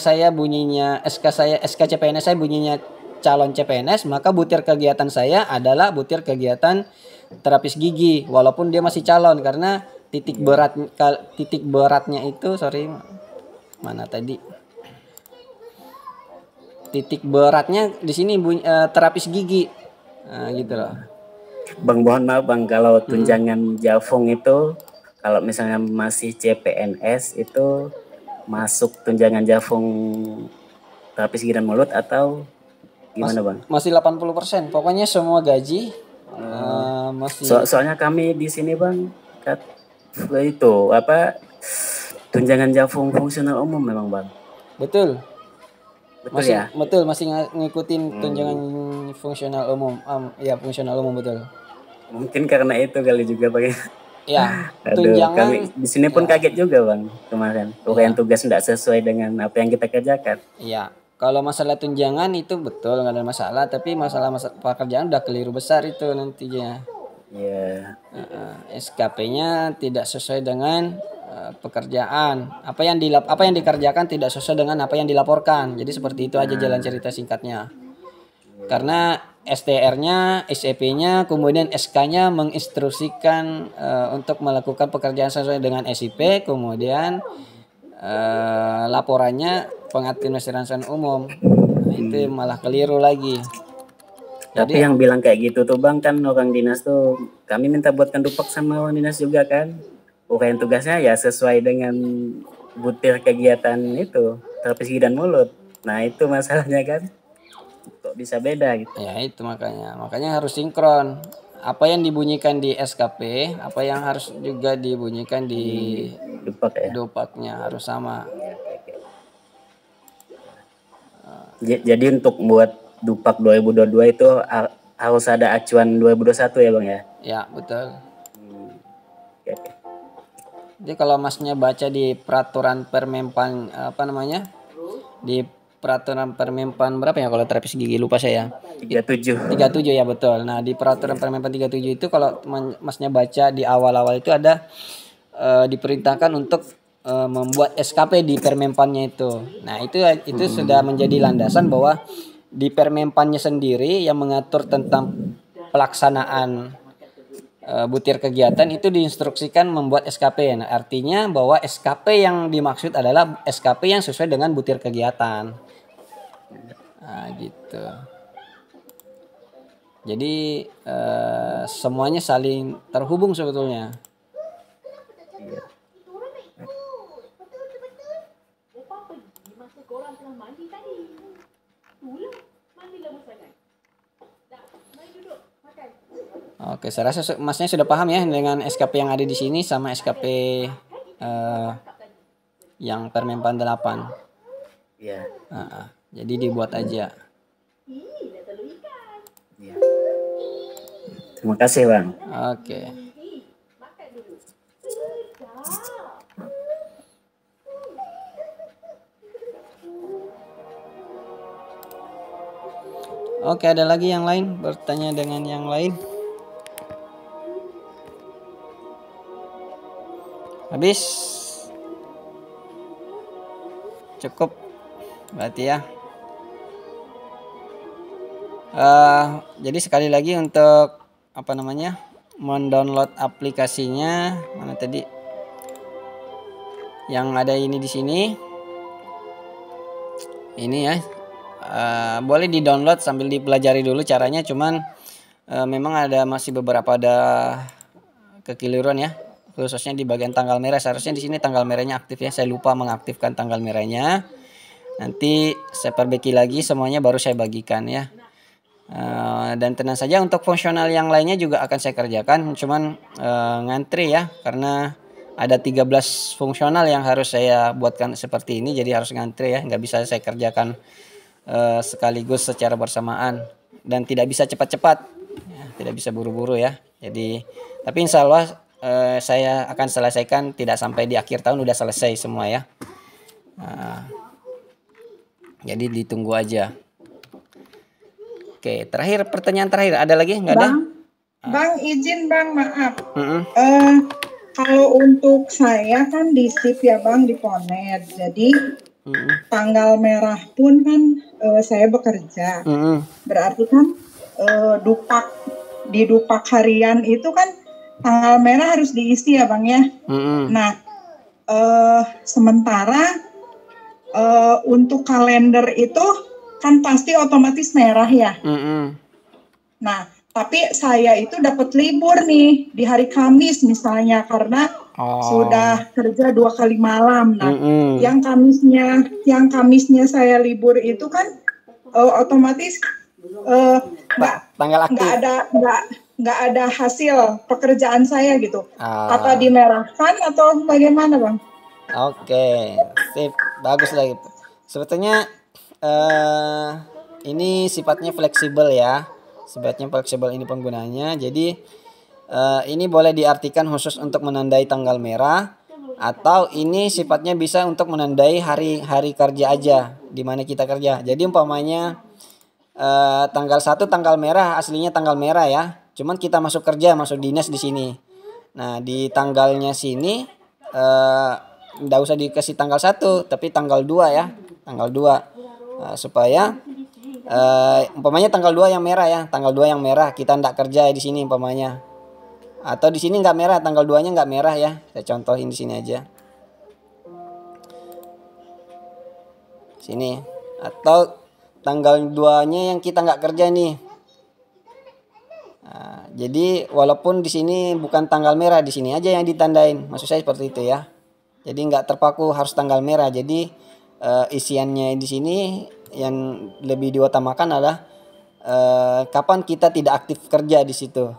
CPNS saya bunyinya calon CPNS, maka butir kegiatan saya adalah butir kegiatan terapis gigi walaupun dia masih calon, karena titik beratnya itu, sorry, mana tadi? Titik beratnya di sini terapis gigi. Nah, gitu loh. Bang, mohon maaf Bang, kalau tunjangan Jafung itu kalau misalnya masih CPNS itu masuk tunjangan Jafung terapis gigi dan mulut atau gimana Bang? Masih 80%. Pokoknya semua gaji masih. Soalnya kami di sini Bang, itu apa tunjangan Jafung fungsional umum memang Bang. Betul. Betul ya? Betul, masih ngikutin tunjangan fungsional umum. Ya, fungsional umum betul. Mungkin karena itu kali juga Bang. Ya, tunjangan kami di sini pun kaget juga Bang kemarin. Uraian tugas tidak sesuai dengan apa yang kita kerjakan. Iya. Kalau masalah tunjangan itu betul, nggak ada masalah, tapi masalah pekerjaan udah keliru besar itu nantinya. Iya. SKP-nya tidak sesuai dengan pekerjaan. Apa yang dikerjakan tidak sesuai dengan apa yang dilaporkan. Jadi seperti itu aja jalan cerita singkatnya. Karena STR-nya, SEP-nya, kemudian SK-nya menginstruksikan untuk melakukan pekerjaan sesuai dengan SIP, kemudian laporannya pengadministrasian umum. Nah, itu malah keliru lagi. Tapi yang bilang kayak gitu tuh Bang kan orang dinas tuh, kami minta buatkan dupak sama orang dinas juga kan. Uraian tugasnya ya sesuai dengan butir kegiatan itu, terapis gigi dan mulut. Nah itu masalahnya kan, kok bisa beda gitu. Ya itu makanya harus sinkron. Apa yang dibunyikan di SKP, apa yang harus juga dibunyikan di dupak ya? Dupaknya harus sama. Jadi untuk buat dupak 2022 itu harus ada acuan 2021 ya Bang ya? Ya betul. Jadi kalau Masnya baca di peraturan Permenpan di peraturan Permenpan berapa ya kalau terapis gigi, lupa saya. 37 ya betul. Nah di peraturan Permenpan 37 itu kalau Masnya baca di awal-awal itu ada diperintahkan untuk membuat SKP di Permenpannya itu. Nah itu sudah menjadi landasan bahwa di Permenpannya sendiri yang mengatur tentang pelaksanaan butir kegiatan itu diinstruksikan membuat SKP. Nah, artinya bahwa SKP yang dimaksud adalah SKP yang sesuai dengan butir kegiatan. Nah, gitu. Jadi semuanya saling terhubung sebetulnya. Oke, saya rasa Masnya sudah paham ya dengan SKP yang ada di sini sama SKP yang Permenpan 8. Iya. Jadi dibuat aja. Ya. Terima kasih Bang. Oke. Oke, ada lagi yang lain bertanya dengan yang lain? Habis? Cukup berarti ya. Jadi sekali lagi untuk mendownload aplikasinya, mana tadi yang ada ini di sini. Ini ya. Boleh di-download sambil dipelajari dulu caranya, cuman memang masih beberapa kekeliruan ya. Khususnya di bagian tanggal merah, seharusnya di sini tanggal merahnya aktif ya. Saya lupa mengaktifkan tanggal merahnya. Nanti saya perbaiki lagi semuanya baru saya bagikan ya. Dan tenang saja untuk fungsional yang lainnya juga akan saya kerjakan, cuman ngantri ya karena ada 13 fungsional yang harus saya buatkan seperti ini, jadi harus ngantri ya, nggak bisa saya kerjakan sekaligus secara bersamaan dan tidak bisa cepat-cepat ya, tidak bisa buru-buru ya. Jadi tapi insya Allah saya akan selesaikan, tidak sampai di akhir tahun udah selesai semua ya. Jadi ditunggu aja. Oke, terakhir pertanyaan terakhir ada lagi nggak ada? Bang izin Bang, maaf. Kalau untuk saya kan di SIP ya Bang, di Ponet. Jadi tanggal merah pun kan saya bekerja. Berarti kan di dupak harian itu kan tanggal merah harus diisi ya Bang ya. Nah, sementara untuk kalender itu kan pasti otomatis merah ya. Nah, tapi saya itu dapat libur nih di hari Kamis misalnya karena sudah kerja 2 kali malam. Nah, yang Kamisnya saya libur itu kan otomatis nggak ada hasil pekerjaan saya gitu. Apa dimerahkan atau bagaimana Bang? Oke, sip, bagus lagi. Sebetulnya ini sifatnya fleksibel ya. Sifatnya fleksibel ini penggunanya. Jadi ini boleh diartikan khusus untuk menandai tanggal merah, atau ini sifatnya bisa untuk menandai hari kerja aja di mana kita kerja. Jadi umpamanya tanggal 1 tanggal merah, aslinya tanggal merah ya. Cuman kita masuk kerja, masuk dinas di sini. Nah, di tanggalnya sini nggak usah dikasih tanggal 1, tapi tanggal 2 ya. Tanggal 2. Supaya umpamanya tanggal 2 yang merah ya. Tanggal 2 yang merah, kita nggak kerja di sini umpamanya. Atau di sini nggak merah, tanggal 2-nya nggak merah ya. Saya contohin di sini aja. Sini. Atau tanggal 2-nya yang kita nggak kerja nih. Nah, jadi walaupun di sini bukan tanggal merah, di sini aja yang ditandain. Maksud saya seperti itu ya. Jadi nggak terpaku harus tanggal merah. Jadi isiannya di sini yang lebih diutamakan adalah kapan kita tidak aktif kerja di situ.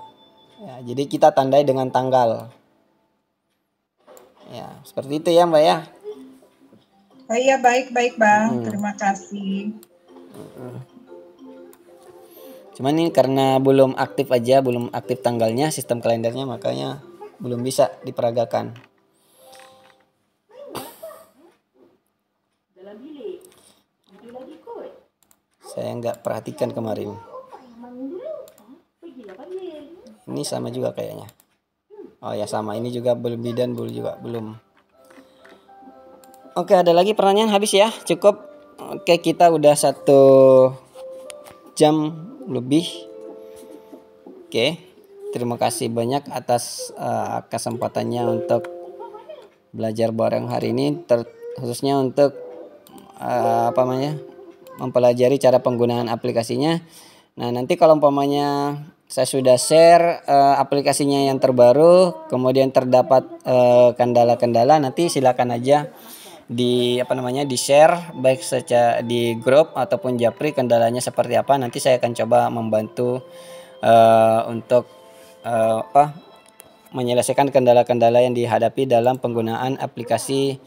Ya, jadi kita tandai dengan tanggal. Ya, seperti itu ya Mbak ya. Oh iya, baik Bang. Terima kasih. Cuman ini karena belum aktif aja, belum aktif tanggalnya, sistem kalendernya, makanya belum bisa diperagakan. Saya nggak perhatikan kemarin. Ini sama juga kayaknya. Oh ya sama, ini juga belum, bidan juga belum. Oke, ada lagi pertanyaan? Habis ya? Cukup? Oke, kita udah 1 jam lebih. Oke, terima kasih banyak atas kesempatannya untuk belajar bareng hari ini, khususnya untuk mempelajari cara penggunaan aplikasinya. Nah, nanti kalau umpamanya saya sudah share aplikasinya yang terbaru, kemudian terdapat kendala-kendala, nanti silakan aja di share baik secara di grup ataupun japri kendalanya seperti apa. Nanti saya akan coba membantu untuk menyelesaikan kendala-kendala yang dihadapi dalam penggunaan aplikasi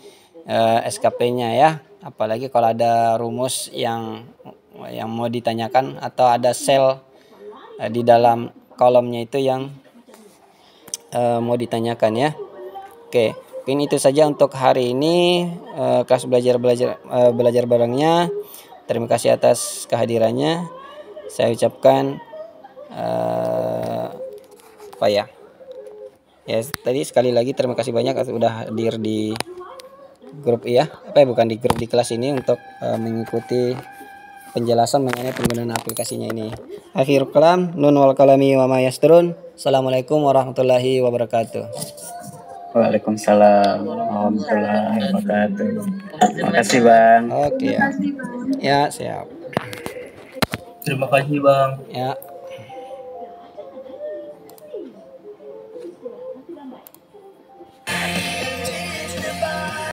SKP-nya ya. Apalagi kalau ada rumus yang mau ditanyakan atau ada sel di dalam kolomnya itu yang mau ditanyakan ya. Oke, mungkin itu saja untuk hari ini kelas belajar barengnya. Terima kasih atas kehadirannya. Saya ucapkan tadi sekali lagi terima kasih banyak sudah hadir di grup di grup di kelas ini untuk mengikuti penjelasan mengenai penggunaan aplikasinya ini. Akhirul kalam, nun wal kalami wa ma yasturun. Assalamualaikum warahmatullahi wabarakatuh. Waalaikumsalam warahmatullahi wabarakatuh. Terima kasih Bang. Oke ya. Ya, siap. Terima kasih Bang. Ya.